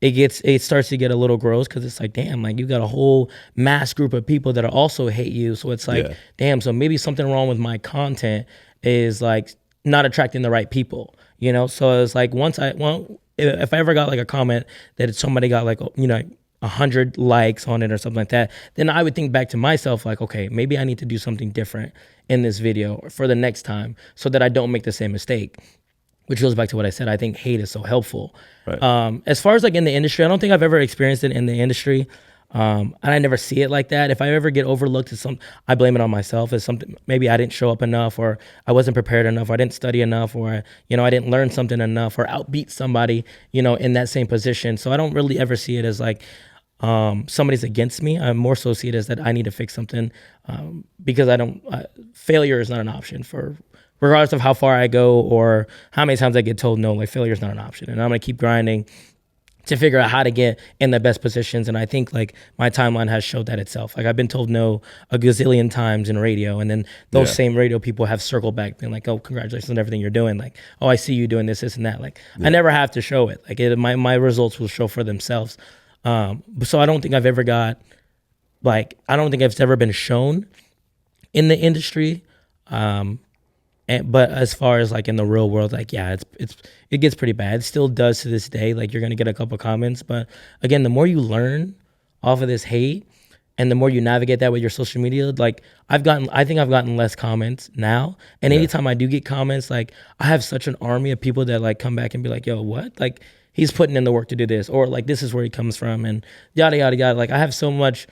A: it starts to get a little gross, because it's like, damn, like you got a whole mass group of people that also hate you. So it's like, damn, so maybe something wrong with my content is like not attracting the right people, So it's like, if I ever got like a comment that somebody got like, 100 likes on it or something like that, then I would think back to myself like, okay, maybe I need to do something different in this video for the next time so that I don't make the same mistake. Which goes back to what I said. I think hate is so helpful.
C: Right.
A: As far as like in the industry, I don't think I've ever experienced it in the industry. And I never see it like that. If I ever get overlooked, I blame it on myself. As something, maybe I didn't show up enough, or I wasn't prepared enough, or I didn't study enough, or I didn't learn something enough, or outbeat somebody, in that same position. So I don't really ever see it as like somebody's against me. I more so see it as that I need to fix something, because failure is not an option for. Regardless of how far I go or how many times I get told no, like failure is not an option. And I'm going to keep grinding to figure out how to get in the best positions. And I think like my timeline has showed that itself. Like I've been told no a gazillion times in radio, and then those same radio people have circled back being like, oh, congratulations on everything you're doing. Like, oh, I see you doing this and that. Like I never have to show it. Like my results will show for themselves. So I don't think I've ever got like, I don't think I've ever been shown in the industry. But as far as like in the real world, like, yeah, it gets pretty bad. It still does to this day. Like you're going to get a couple comments, but again, the more you learn off of this hate and the more you navigate that with your social media, like I think I've gotten less comments now. And anytime I do get comments, like I have such an army of people that like come back and be like, yo, what? Like he's putting in the work to do this, or like, this is where he comes from and yada, yada, yada. Like I have so much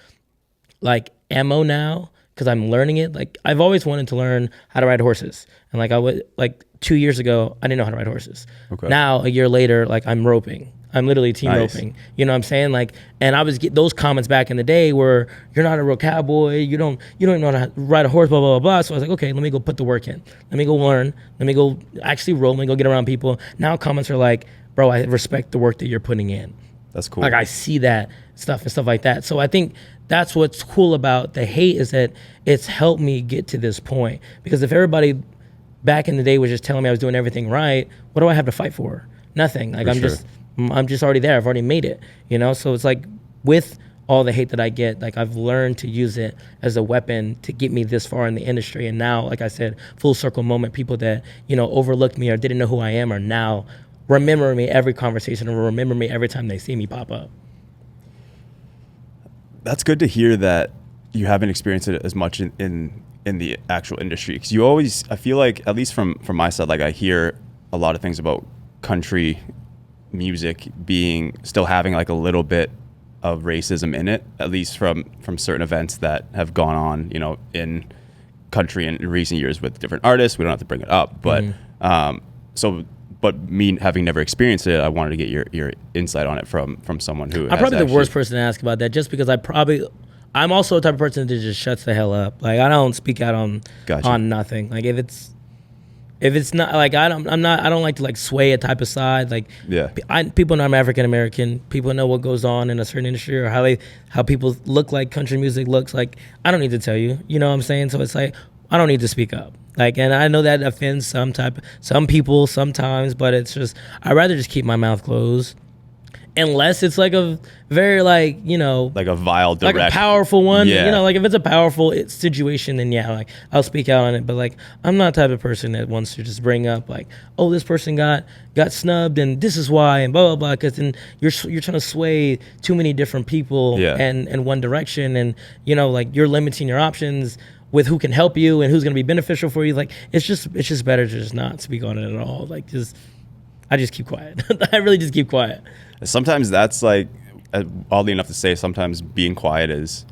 A: like ammo now, because I'm learning it. Like I've always wanted to learn how to ride horses, and like I would like 2 years ago I didn't know how to ride horses. Okay. Now a year later, like I'm roping. I'm literally team roping. You know what I'm saying? Like, and I was get those comments back in the day where you're not a real cowboy. You don't even know how to ride a horse. Blah blah blah blah. So I was like, okay, let me go put the work in. Let me go learn. Let me go actually roll. Let me go get around people. Now comments are like, bro, I respect the work that you're putting in.
C: That's cool.
A: Like I see that stuff and stuff like that. So I think that's what's cool about the hate, is that it's helped me get to this point. Because if everybody back in the day was just telling me I was doing everything right, what do I have to fight for? Nothing. Like I'm just already there. I've already made it, you know? So it's like with all the hate that I get, like I've learned to use it as a weapon to get me this far in the industry. And now, like I said, full circle moment, people that, you know, overlooked me or didn't know who I am are now remember me every conversation or remember me every time they see me pop up.
C: That's good to hear that you haven't experienced it as much in the actual industry. Because you always, I feel like, at least from my side, like I hear a lot of things about country music being, still having like a little bit of racism in it, at least from certain events that have gone on, you know, in country in recent years with different artists. We don't have to bring it up, but but me having never experienced it, I wanted to get your insight on it from someone who
A: I'm probably the worst person to ask about that, just because I'm also the type of person that just shuts the hell up. Like I don't speak out on nothing. Like if it's not like I don't like to like sway a type of side. Like people know I'm African American. People know what goes on in a certain industry or how people look like country music looks like. I don't need to tell you. You know what I'm saying? So it's like I don't need to speak up. Like, and I know that offends some people sometimes, but it's just, I'd rather just keep my mouth closed. Unless it's like a very like, you know,
C: like a vile, direct,
A: like a powerful one, you know, like if it's a powerful situation, then yeah, like I'll speak out on it. But like, I'm not the type of person that wants to just bring up like, oh, this person got snubbed and this is why and blah, blah, blah. Cause then you're trying to sway too many different people and one direction. And, you know, like you're limiting your options with who can help you and who's going to be beneficial for you. Like, it's just better to just not speak on it at all. Like I just keep quiet. I really just keep quiet.
C: Sometimes that's like, oddly enough to say, sometimes being quiet is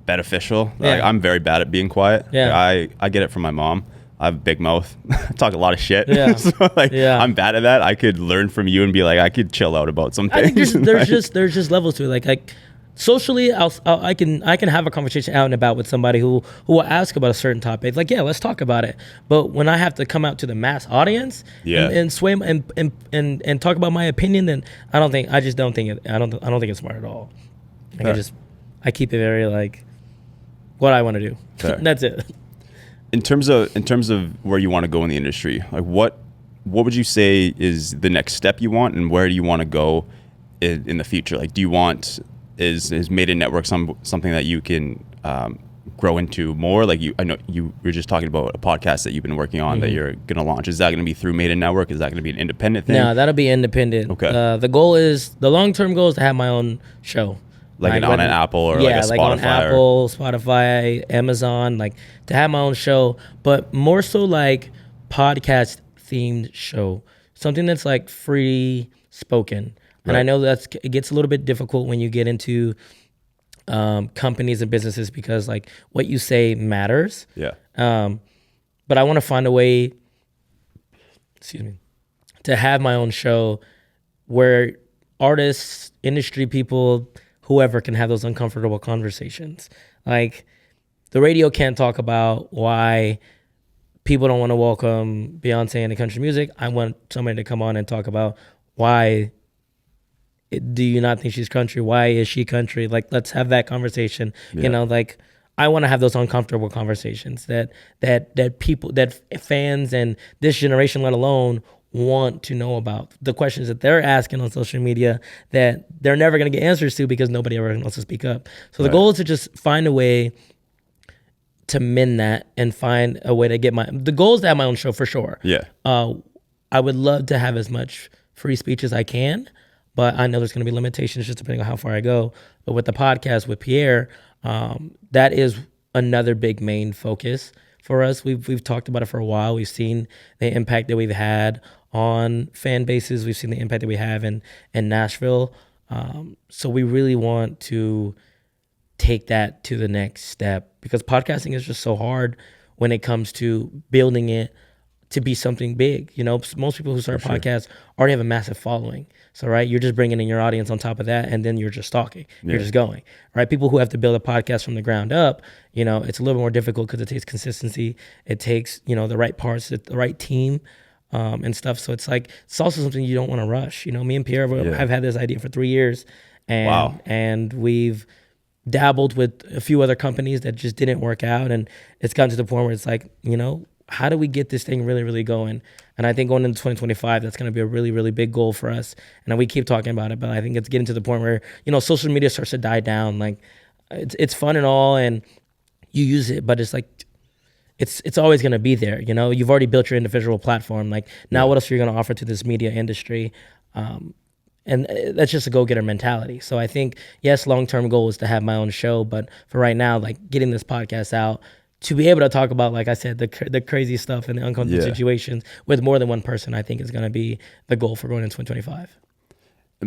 C: beneficial. Like, I'm very bad at being quiet. Yeah. Like, I get it from my mom. I have a big mouth. I talk a lot of shit. Yeah. So like, I'm bad at that. I could learn from you and be like, I could chill out about some things.
A: I think there's just levels to it. Like socially, I can have a conversation out and about with somebody who will ask about a certain topic. Like, yeah, let's talk about it. But when I have to come out to the mass audience and sway and talk about my opinion, then I don't think it's smart at all. Like I keep it very like what I want to do. That's it.
C: In terms of where you want to go in the industry, like what would you say is the next step you want, and where do you want to go in the future? Like, do you want is Made in Network something that you can grow into more? Like I know you were just talking about a podcast that you've been working on that you're gonna launch. Is that gonna be through Made in Network? Is that gonna be an independent thing?
A: No, that'll be independent. Okay. The long-term goal is to have my own show.
C: Like on an Apple or like a Spotify? Yeah, like on
A: Apple, Spotify, Amazon, like to have my own show, but more so like podcast themed show. Something that's like free spoken. And I know it gets a little bit difficult when you get into companies and businesses, because like what you say matters. Yeah. But I want to find a way, to have my own show where artists, industry people, whoever can have those uncomfortable conversations. Like the radio can't talk about why people don't want to welcome Beyonce into country music. I want somebody to come on and talk about why do you not think she's country? Why is she country? Like, let's have that conversation.
C: Yeah.
A: You know, like I want to have those uncomfortable conversations that people, that fans and this generation, let alone, want to know about, the questions that they're asking on social media that they're never going to get answers to because nobody ever wants to speak up. So the goal is to just find a way to mend that and find a way to get the goal is to have my own show for sure.
C: Yeah.
A: I would love to have as much free speech as I can, but I know there's going to be limitations just depending on how far I go. But with the podcast with Pierre, that is another big main focus for us. We've talked about it for a while. We've seen the impact that we've had on fan bases. We've seen the impact that we have in Nashville. So we really want to take that to the next step, because podcasting is just so hard when it comes to building it to be something big. You know, most people who start podcasts already have a massive following. So, right, you're just bringing in your audience on top of that, and then you're just talking. You're just going, right? People who have to build a podcast from the ground up, you know, it's a little more difficult because it takes consistency. It takes, you know, the right parts, the right team, and stuff. So it's like, it's also something you don't want to rush. You know, me and Pierre have had this idea for 3 years, and we've dabbled with a few other companies that just didn't work out, and it's gotten to the point where it's like, you know, how do we get this thing really, really going? And I think going into 2025, that's going to be a really, really big goal for us. And we keep talking about it, but I think it's getting to the point where, you know, social media starts to die down. Like, it's fun and all, and you use it, but it's like, it's always going to be there. You know, you've already built your individual platform. Like, now what else are you going to offer to this media industry? And that's just a go-getter mentality. So I think, yes, long-term goal is to have my own show, but for right now, like, getting this podcast out, to be able to talk about, like I said, the crazy stuff and the uncomfortable situations with more than one person, I think is going to be the goal for going in 2025.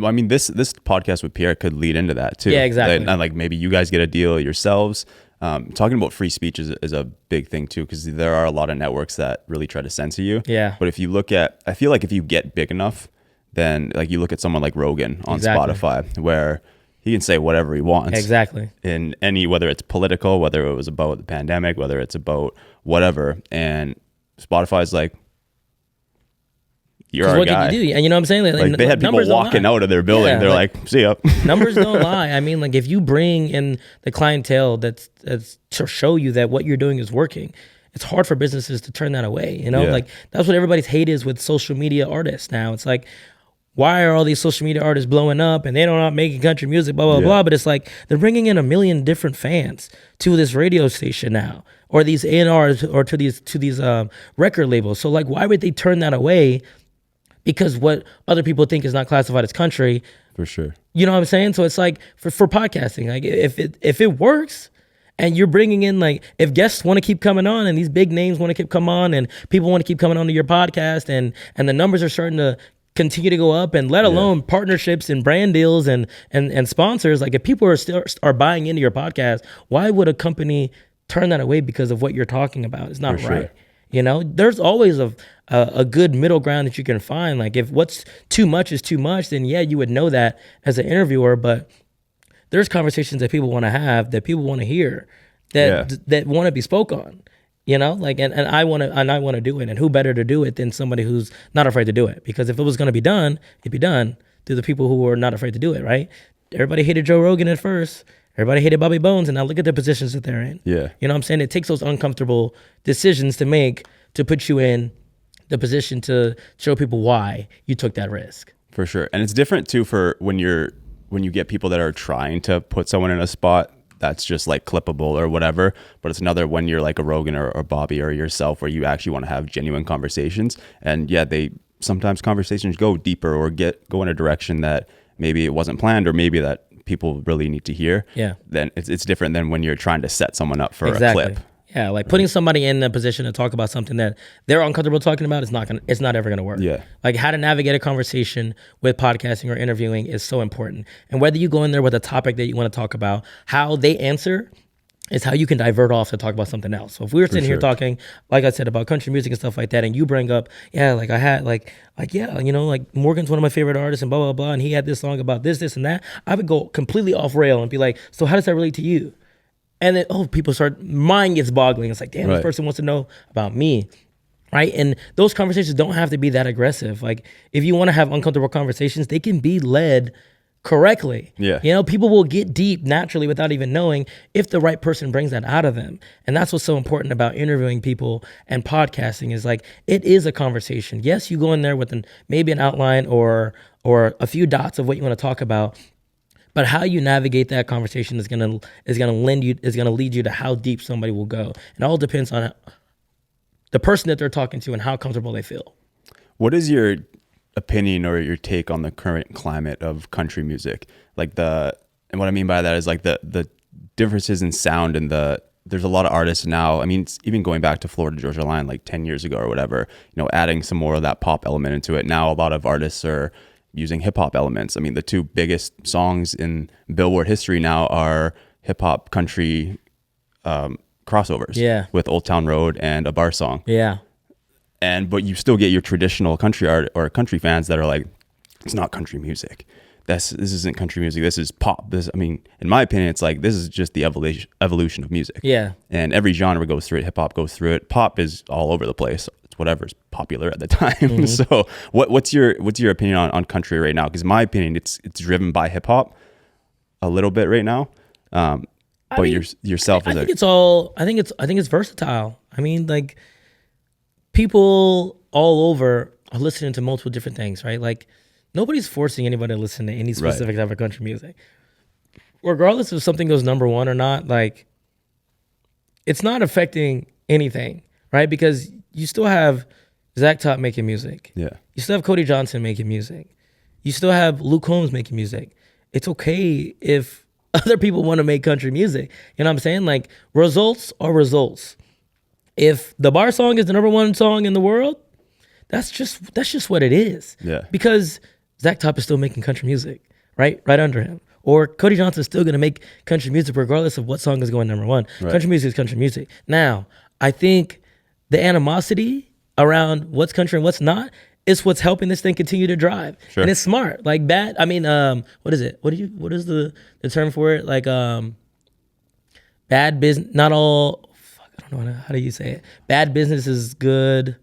C: I mean, this podcast with Pierre could lead into that too.
A: Yeah, exactly.
C: And like maybe you guys get a deal yourselves. Talking about free speech is a big thing too, because there are a lot of networks that really try to censor you.
A: Yeah.
C: But if you look at, I feel like if you get big enough, then like you look at someone like Rogan on Spotify, where he can say whatever he wants.
A: Exactly.
C: In any, whether it's political, whether it was about the pandemic, whether it's about whatever. And Spotify's like, you're our
A: what
C: guy.
A: Can you do? And you know what I'm saying?
C: Like they had people walking out of their building.
A: Yeah,
C: they're like, see ya.
A: Numbers don't lie. I mean, like, if you bring in the clientele that's to show you that what you're doing is working, it's hard for businesses to turn that away. You know, like, that's what everybody's hate is with social media artists now. It's like, why are all these social media artists blowing up and they're not making country music, blah, blah, blah. But it's like, they're bringing in 1 million different fans to this radio station now, or these A&Rs, or to these record labels. So, like, why would they turn that away? Because what other people think is not classified as country.
C: For sure.
A: You know what I'm saying? So it's like, for podcasting, like, if it works, and you're bringing in, like, if guests want to keep coming on, and these big names want to keep coming on, and people want to keep coming onto your podcast, and the numbers are starting to continue to go up, and let alone partnerships and brand deals and sponsors. Like, if people are buying into your podcast, why would a company turn that away because of what you're talking about? It's not right. You know, there's always a good middle ground that you can find. Like, if what's too much is too much, then you would know that as an interviewer. But there's conversations that people want to have, that people want to hear, that want to be spoke on. You know, like, and I want to do it, and who better to do it than somebody who's not afraid to do it? Because if it was going to be done, it'd be done through the people who are not afraid to do it, right? Everybody hated Joe Rogan at first. Everybody hated Bobby Bones, and now look at the positions that they're in. Yeah. You know what I'm saying? It takes those uncomfortable decisions to make, to put you in the position to show people why you took that risk.
C: For sure. And it's different too for when you get people that are trying to put someone in a spot that's just like clippable or whatever. But it's another when you're like a Rogan or Bobby or yourself, where you actually want to have genuine conversations. And sometimes conversations go deeper or go in a direction that maybe it wasn't planned, or maybe that people really need to hear. Yeah. Then it's different than when you're trying to set someone up for a clip.
A: Yeah, like putting somebody in a position to talk about something that they're uncomfortable talking about it's not ever gonna work. Yeah. Like, how to navigate a conversation with podcasting or interviewing is so important. And whether you go in there with a topic that you want to talk about, how they answer is how you can divert off to talk about something else. So if we were sitting here talking, like I said, about country music and stuff like that, and you bring up, like I had like Morgan's one of my favorite artists and blah, blah, blah, and he had this song about this, and that, I would go completely off rail and be like, so how does that relate to you? And then, people mind gets boggling. It's like, damn, this person wants to know about me, right? And those conversations don't have to be that aggressive. Like, if you want to have uncomfortable conversations, they can be led correctly.
C: Yeah.
A: You know, people will get deep naturally without even knowing if the right person brings that out of them. And that's what's so important about interviewing people and podcasting is like, it is a conversation. Yes, you go in there with maybe an outline or a few dots of what you want to talk about, but how you navigate that conversation is gonna lead you to how deep somebody will go. It all depends on the person that they're talking to and how comfortable they feel.
C: What is your opinion or your take on the current climate of country music? Like and what I mean by that is like the differences in sound and there's a lot of artists now. I mean, it's even going back to Florida Georgia Line like 10 years ago or whatever, you know, adding some more of that pop element into it. Now a lot of artists are using hip hop elements. I mean, the two biggest songs in Billboard history now are hip hop country crossovers.
A: Yeah. With
C: Old Town Road and a bar song.
A: Yeah.
C: But you still get your traditional country art or country fans that are like, it's not country music. This isn't country music. This is pop. I mean, in my opinion, it's like, this is just the evolution of music.
A: Yeah.
C: And every genre goes through it. Hip hop goes through it. Pop is all over the place. It's whatever's popular at the time. Mm-hmm. So what's your opinion on country right now? Because in my opinion, it's driven by hip hop a little bit right now. But yourself is
A: I think it's versatile. I mean, like, people all over are listening to multiple different things, right? Like, nobody's forcing anybody to listen to any specific type of country music. Regardless if something goes number one or not, like, it's not affecting anything, right? Because you still have Zach Top making music.
C: Yeah.
A: You still have Cody Johnson making music. You still have Luke Combs making music. It's okay if other people want to make country music. You know what I'm saying? Like, results are results. If the bar song is the number one song in the world, that's just what it is.
C: Yeah.
A: Because Zach Top is still making country music, right under him. Or Cody Johnson is still going to make country music regardless of what song is going number one. Right. Country music is country music. Now, I think the animosity around what's country and what's not is what's helping this thing continue to drive. Sure. And it's smart. Like, what is it? What is the term for it? Like, bad business, not all, I don't know, how do you say it? Bad business is good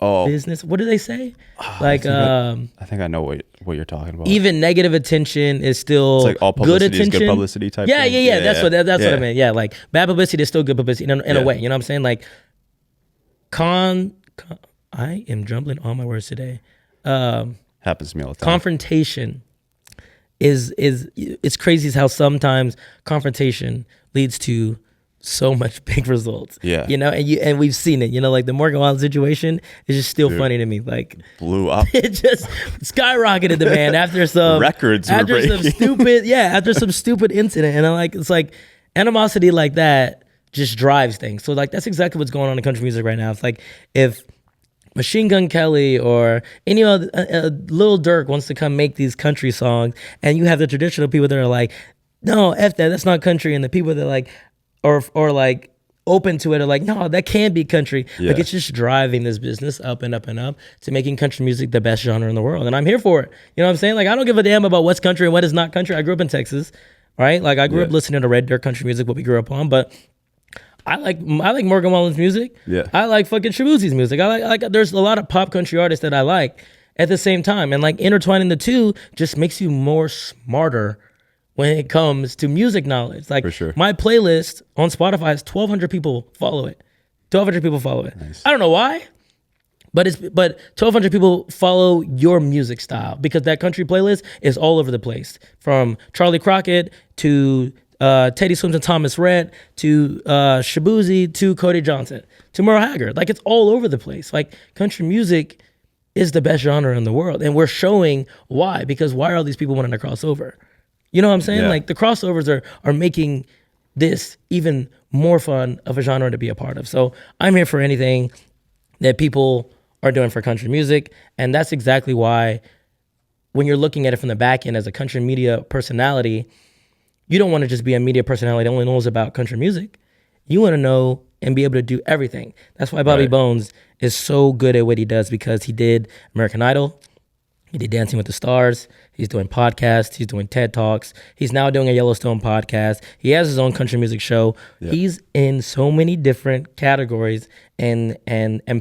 A: business. What do they say? Like,
C: I think I know what you're talking about.
A: Even negative attention is still
C: it's like all
A: good
C: publicity
A: attention.
C: Is good publicity type
A: Yeah,
C: thing.
A: yeah. That's what I meant. Yeah, like, bad publicity is still good publicity in a way. You know what I'm saying? Like, I am jumbling all my words today.
C: Happens to me all the time.
A: Confrontation is it's crazy as how sometimes confrontation leads to so much big results.
C: Yeah.
A: You know, and we've seen it. You know, like the Morgan Wallen situation is just still funny to me. Like,
C: blew up.
A: It just skyrocketed the man after some
C: records were breaking.
A: After some stupid incident. And it's like animosity like that just drives things. So like that's exactly what's going on in country music right now. It's like if Machine Gun Kelly or any other Lil Durk wants to come make these country songs, and you have the traditional people that are like, no, F that's not country, and the people that are like or like open to it are like, no, that can be country. Yeah. Like, it's just driving this business up and up and up to making country music the best genre in the world. And I'm here for it. You know what I'm saying? Like, I don't give a damn about what's country and what is not country. I grew up in Texas, right? Like, I grew up listening to red dirt country music, what we grew up on, but I like Morgan Wallen's music.
C: Yeah.
A: I like fucking Shabuzi's music. I like there's a lot of pop country artists that I like at the same time. And like intertwining the two just makes you more smarter when it comes to music knowledge. Like,
C: for sure.
A: My playlist on Spotify has 1,200 people follow it. 1,200 people follow it.
C: Nice.
A: I don't know why, but 1,200 people follow your music style because that country playlist is all over the place. From Charlie Crockett to Teddy Swims and Thomas Rhett to Shabuzi to Cody Johnson to Merle Haggard. Like, it's all over the place. Like, country music is the best genre in the world, and we're showing why. Because why are all these people wanting to cross over? You know what I'm saying?
C: Yeah.
A: Like, the crossovers are making this even more fun of a genre to be a part of. So I'm here for anything that people are doing for country music, and that's exactly why when you're looking at it from the back end as a country media personality, you don't want to just be a media personality that only knows about country music. You want to know and be able to do everything. That's why Bobby Bones is so good at what he does, because he did American Idol. He did Dancing with the Stars. He's doing podcasts. He's doing TED Talks. He's now doing a Yellowstone podcast. He has his own country music show.
C: Yeah.
A: He's in so many different categories and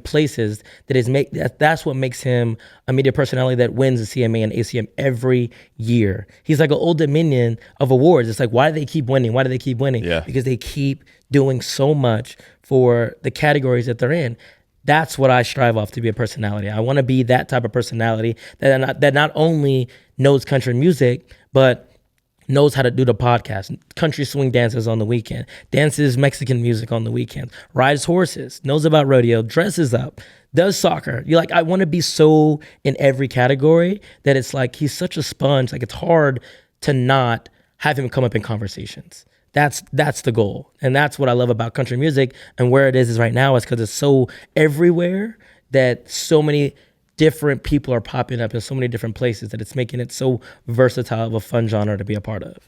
A: places that's what makes him a media personality that wins the CMA and ACM every year. He's like an Old Dominion of awards. It's like, why do they keep winning? Why do they keep winning?
C: Yeah.
A: Because they keep doing so much for the categories that they're in. That's what I strive off to be a personality. I want to be that type of personality that not only knows country music, but knows how to do the podcast, country swing dances on the weekend, dances Mexican music on the weekend, rides horses, knows about rodeo, dresses up, does soccer. You're like, I want to be so in every category that it's like he's such a sponge. Like it's hard to not have him come up in conversations. That's the goal. And that's what I love about country music and where it is right now is because it's so everywhere that so many different people are popping up in so many different places that it's making it so versatile of a fun genre to be a part of.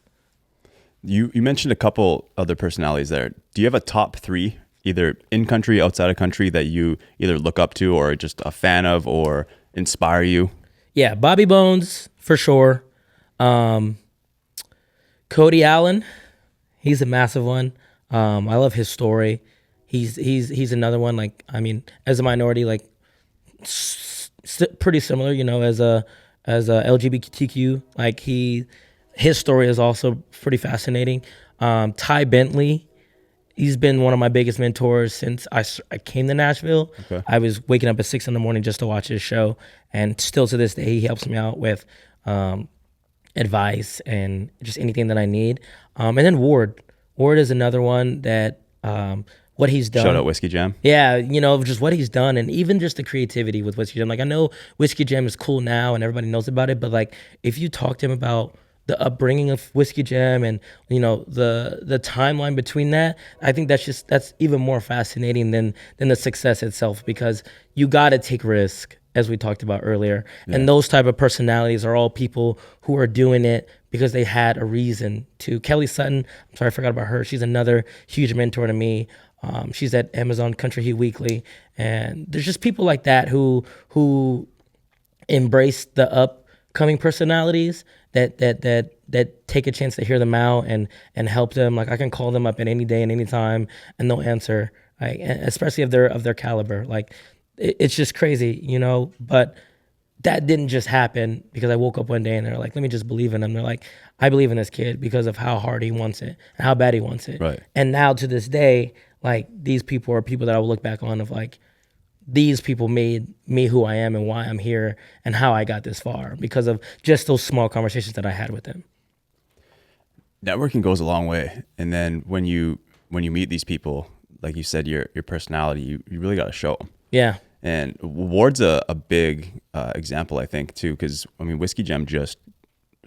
C: You mentioned a couple other personalities there. Do you have a top 3, either in country, outside of country, that you either look up to or just a fan of or inspire you?
A: Yeah, Bobby Bones, for sure. Cody Allen. He's a massive one. I love his story. He's another one. Like, I mean, as a minority, like pretty similar, you know, as a LGBTQ. Like his story is also pretty fascinating. Ty Bentley, he's been one of my biggest mentors since I came to Nashville.
C: Okay.
A: I was waking up at 6 a.m. just to watch his show, and still to this day, he helps me out with advice and just anything that I need. And then Ward is another one that what he's done.
C: Shout out Whiskey Jam.
A: Yeah, you know, just what he's done and even just the creativity with Whiskey Jam. Like, I know Whiskey Jam is cool now and everybody knows about it, but like if you talk to him about the upbringing of Whiskey Jam and, you know, the timeline between that, I think that's even more fascinating than the success itself, because you got to take risk, as we talked about earlier. Yeah. And those type of personalities are all people who are doing it because they had a reason to. Kelly Sutton, I'm sorry, I forgot about her. She's another huge mentor to me. She's at Amazon Country Heat Weekly. And there's just people like that who embrace the upcoming personalities that take a chance to hear them out and help them. Like, I can call them up at any day and any time and they'll answer, right? And especially if they're of their caliber. Like, it's just crazy, you know, but that didn't just happen because I woke up one day and they're like, let me just believe in him. They're like, I believe in this kid because of how hard he wants it and how bad he wants it.
C: Right.
A: And now to this day, like, these people are people that I will look back on of like, these people made me who I am and why I'm here and how I got this far because of just those small conversations that I had with them.
C: Networking goes a long way. And then when you meet these people, like you said, your personality, you really got to show them.
A: Yeah.
C: And Ward's a big example, I think, too, because, I mean, Whiskey Jam just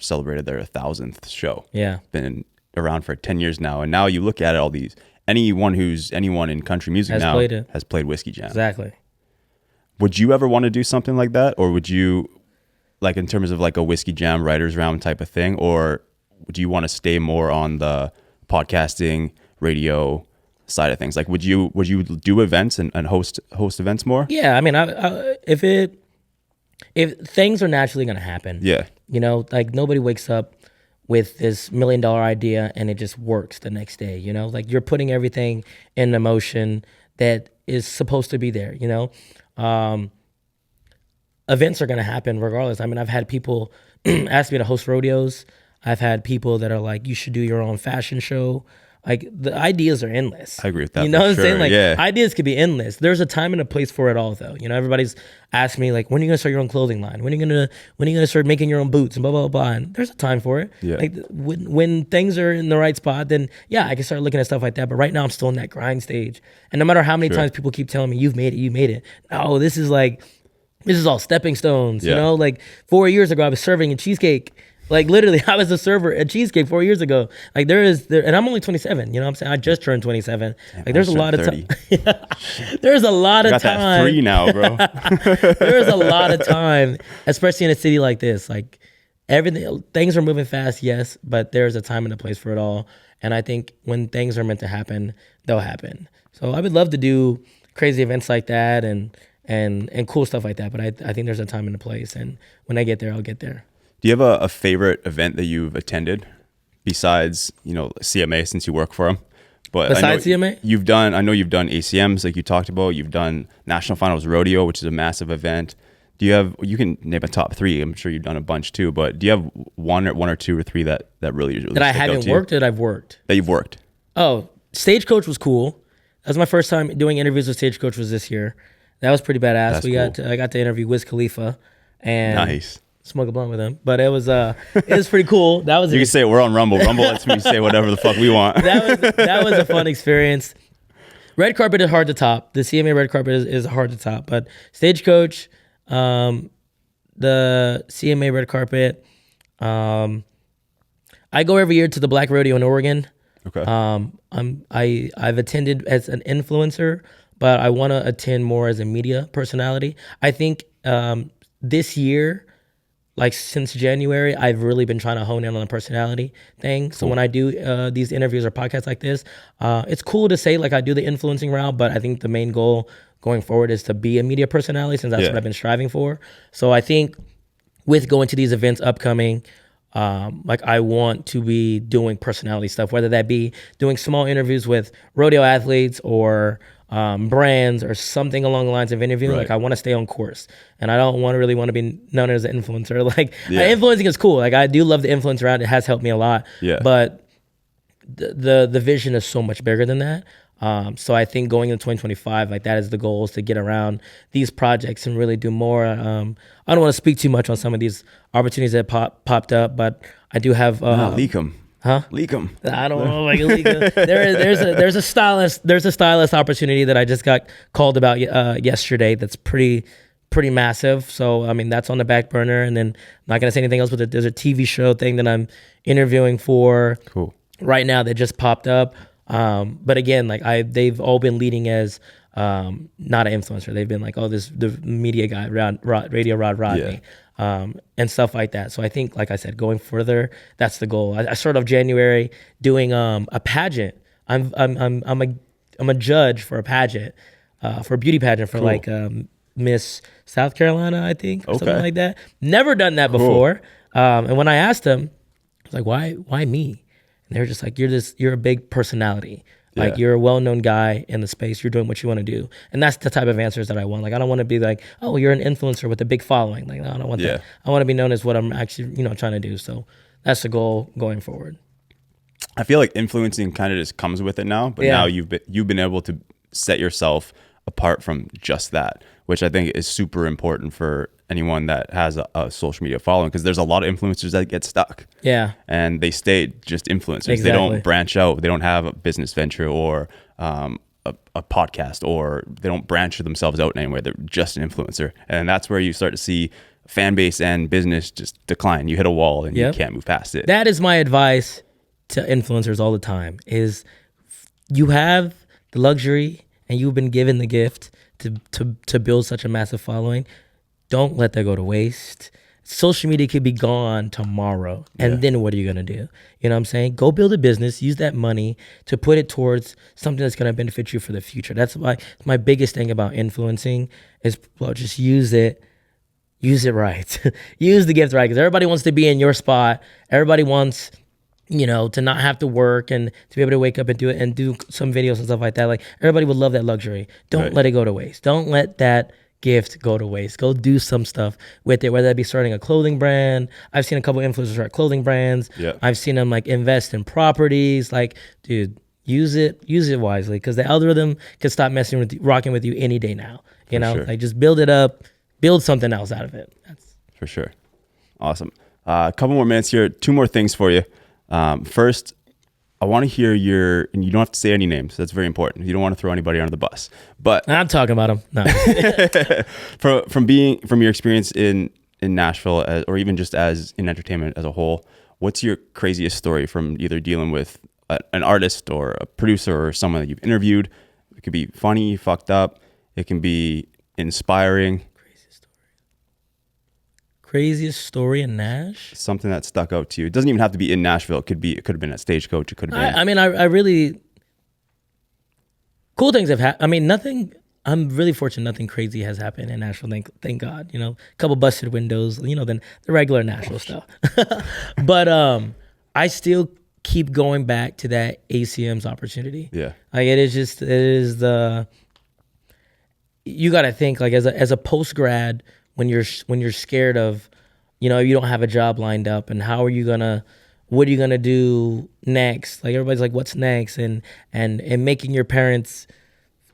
C: celebrated their 1,000th show.
A: Yeah.
C: Been around for 10 years now. And now you look at it, all these, anyone in country music has played Whiskey Jam.
A: Exactly.
C: Would you ever want to do something like that? Or would you, like, in terms of like a Whiskey Jam writers round type of thing? Or do you want to stay more on the podcasting, radio side of things? Like, would you do events and host events more?
A: Yeah, I mean, if things are naturally going to happen,
C: yeah,
A: you know, like nobody wakes up with this $1 million idea and it just works the next day, you know, like you're putting everything in the motion that is supposed to be there, you know. Events are going to happen regardless. I mean, I've had people ask me to host rodeos. I've had people that are like, you should do your own fashion show. Like, the ideas are endless.
C: I agree with that.
A: You know what I'm saying? Like,
C: yeah.
A: Ideas could be endless. There's a time and a place for it all, though. You know, everybody's asked me, like, when are you gonna start your own clothing line? When are you gonna start making your own boots and blah blah blah? And there's a time for it.
C: Yeah.
A: Like, when things are in the right spot, then yeah, I can start looking at stuff like that. But right now, I'm still in that grind stage. And no matter how many times people keep telling me, "You've made it," no, this is all stepping stones.
C: Yeah.
A: You know, like 4 years ago, I was serving a cheesecake. Like, literally, I was a server at Cheesecake 4 years ago. Like, and I'm only 27, you know what I'm saying? I just turned 27.
C: Damn,
A: like, there's a lot of time. There's a lot of time.
C: Got that 3 now, bro.
A: There's a lot of time, especially in a city like this. Like, things are moving fast, yes, but there's a time and a place for it all. And I think when things are meant to happen, they'll happen. So I would love to do crazy events like that and and cool stuff like that. But I think there's a time and a place, and when I get there, I'll get there.
C: Do you have a favorite event that you've attended besides, CMA, since you work for them? But
A: Besides CMA?
C: I know you've done ACMs like you talked about. You've done National Finals Rodeo, which is a massive event. You can name a top 3. I'm sure you've done a bunch too, but do you have one or two or three that really
A: that I haven't worked, that I've worked?
C: That you've worked.
A: Oh, Stagecoach was cool. That was my first time doing interviews with Stagecoach, was this year. That was pretty badass.
C: That's
A: I got to interview Wiz Khalifa and
C: nice.
A: Smoke a blunt with him. But it was pretty cool. That was
C: you can say it. We're on Rumble. Rumble lets me say whatever the fuck we want.
A: that was a fun experience. Red carpet is hard to top. The CMA red carpet is hard to top. But Stagecoach, the CMA red carpet, I go every year to the Black Rodeo in Oregon.
C: Okay.
A: I've attended as an influencer, but I want to attend more as a media personality. I think this year, like since January, I've really been trying to hone in on the personality thing. So when I do these interviews or podcasts like this, it's cool to say like I do the influencing route, but I think the main goal going forward is to be a media personality, since that's what I've been striving for. So I think with going to these events upcoming, like I want to be doing personality stuff, whether that be doing small interviews with rodeo athletes or brands or something along the lines of interviewing.
C: Right.
A: Like I want to stay on course, and I don't really want to be known as an influencer. Like influencing is cool. Like I do love the influence around. It has helped me a lot. Yeah. But the vision is so much bigger than that. So I think going into 2025, like that is the goal, is to get around these projects and really do more. I don't want to speak too much on some of these opportunities that popped up, but I do have
C: leak them.
A: Huh?
C: Leak them.
A: I don't know. Like leak 'em. There's a stylist opportunity that I just got called about yesterday. That's pretty massive. So I mean that's on the back burner, and then I'm not gonna say anything else. But there's a TV show thing that I'm interviewing for.
C: Cool.
A: Right now that just popped up. But again, like they've all been leading as not an influencer. They've been like, the media guy, Radio Rodney, and stuff like that. So I think, like I said, going further, that's the goal. I started off January doing a pageant. I'm a judge for a pageant, for a beauty pageant for like Miss South Carolina, I think, or something like that. Never done that before. And when I asked them, I was like, why me? And they were just like, you're a big personality. Like you're a well-known guy in the space. You're doing what you want to do. And that's the type of answers that I want. Like, I don't want to be like, oh, you're an influencer with a big following. Like, no, I don't want that. I want to be known as what I'm actually, trying to do. So that's the goal going forward.
C: I feel like influencing kind of just comes with it now, but now you've been able to set yourself apart from just that, which I think is super important for anyone that has a social media following, because there's a lot of influencers that get stuck. Yeah. And they stay just influencers. Exactly. They don't branch out. They don't have a business venture or a podcast, or they don't branch themselves out anywhere. They're just an influencer. And that's where you start to see fan base and business just decline. You hit a wall and you can't move past it.
A: That is my advice to influencers all the time, is you have the luxury and you've been given the gift to build such a massive following. Don't let that go to waste. Social media could be gone tomorrow. And then what are you going to do? You know what I'm saying? Go build a business. Use that money to put it towards something that's going to benefit you for the future. That's why my biggest thing about influencing is, well, just use it. Use it right. Use the gift right. Because everybody wants to be in your spot. Everybody wants, to not have to work and to be able to wake up and do it and do some videos and stuff like that. Like, everybody would love that luxury. Don't let it go to waste. Don't let that gift go to waste. Go do some stuff with it, whether that be starting a clothing brand. I've seen a couple influencers start clothing brands. I've seen them like invest in properties. Like, dude, use it wisely, because the algorithm can stop rocking with you any day now. Like, just build it up, build something else out of it. That's
C: for sure. Awesome. A couple more minutes here. 2 more things for you. First, I want to hear and you don't have to say any names. That's very important. You don't want to throw anybody under the bus. But
A: I'm talking about them. No.
C: from your experience in Nashville, or even just as in entertainment as a whole, what's your craziest story from either dealing with an artist or a producer or someone that you've interviewed? It could be funny, fucked up. It can be inspiring.
A: Craziest story in Nash?
C: Something that stuck out to you. It doesn't even have to be in Nashville. It could have been at Stagecoach. It could have been.
A: I mean, I really cool things have happened. I mean, nothing. I'm really fortunate. Nothing crazy has happened in Nashville. Thank God. You know, a couple busted windows. You know, then the regular Nashville stuff. But I still keep going back to that ACM's opportunity.
C: Yeah.
A: Like it is the. You got to think like as a post grad when you're scared of, you know, you don't have a job lined up and what are you gonna do next? Like everybody's like, what's next? And making your parents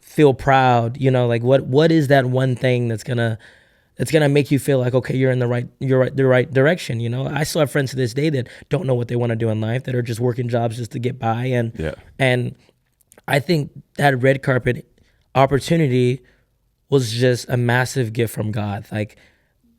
A: feel proud, you know, like what is that one thing that's gonna make you feel like, okay, you're in the right direction. You know, I still have friends to this day that don't know what they want to do in life, that are just working jobs just to get by. And I think that red carpet opportunity was just a massive gift from God. Like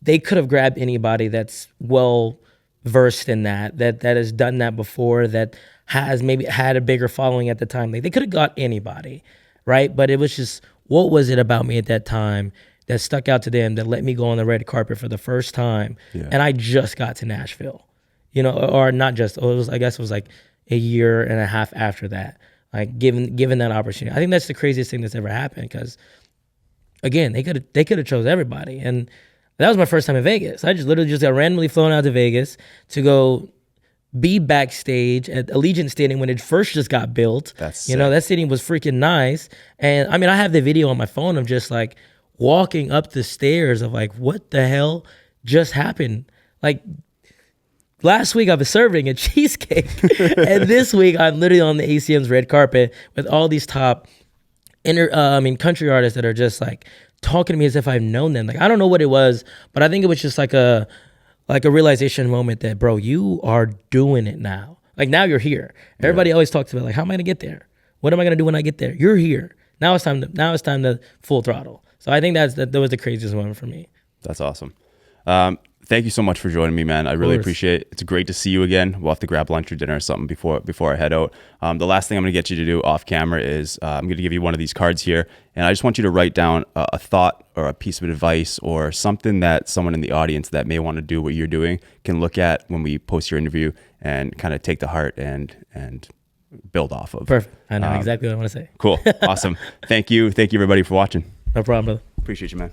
A: they could have grabbed anybody that's well versed in that has done that before, that has maybe had a bigger following at the time. Like they could have got anybody, right? But it was just, what was it about me at that time that stuck out to them, that let me go on the red carpet for the first time?
C: Yeah.
A: And I just got to Nashville, you know, or not just, I guess it was like a year and a half after that, like given that opportunity. I think that's the craziest thing that's ever happened, because again, they could have chose everybody. And that was my first time in Vegas. I just literally got randomly flown out to Vegas to go be backstage at Allegiant Stadium when it first just got built.
C: That's
A: you know, that stadium was freaking nice. And I mean, I have the video on my phone of just like walking up the stairs of like, what the hell just happened? Like last week I was serving a cheesecake and this week I'm literally on the ACM's red carpet with all these top country artists that are just like talking to me as if I've known them. Like I don't know what it was, but I think it was just like a realization moment that, bro, you are doing it now. Like now you're here. Everybody always talks about like, how am I gonna get there? What am I gonna do when I get there? You're here. Now it's time to full throttle. So I think that was the craziest moment for me.
C: That's awesome. Thank you so much for joining me, man. I really appreciate it. It's great to see you again. We'll have to grab lunch or dinner or something before I head out. The last thing I'm going to get you to do off camera is I'm going to give you one of these cards here, and I just want you to write down a thought or a piece of advice or something that someone in the audience that may want to do what you're doing can look at when we post your interview and kind of take to heart and build off of.
A: Perfect. I know exactly what I want to say.
C: Cool. Awesome. Thank you. Thank you, everybody, for watching.
A: No problem, brother.
C: Appreciate you, man.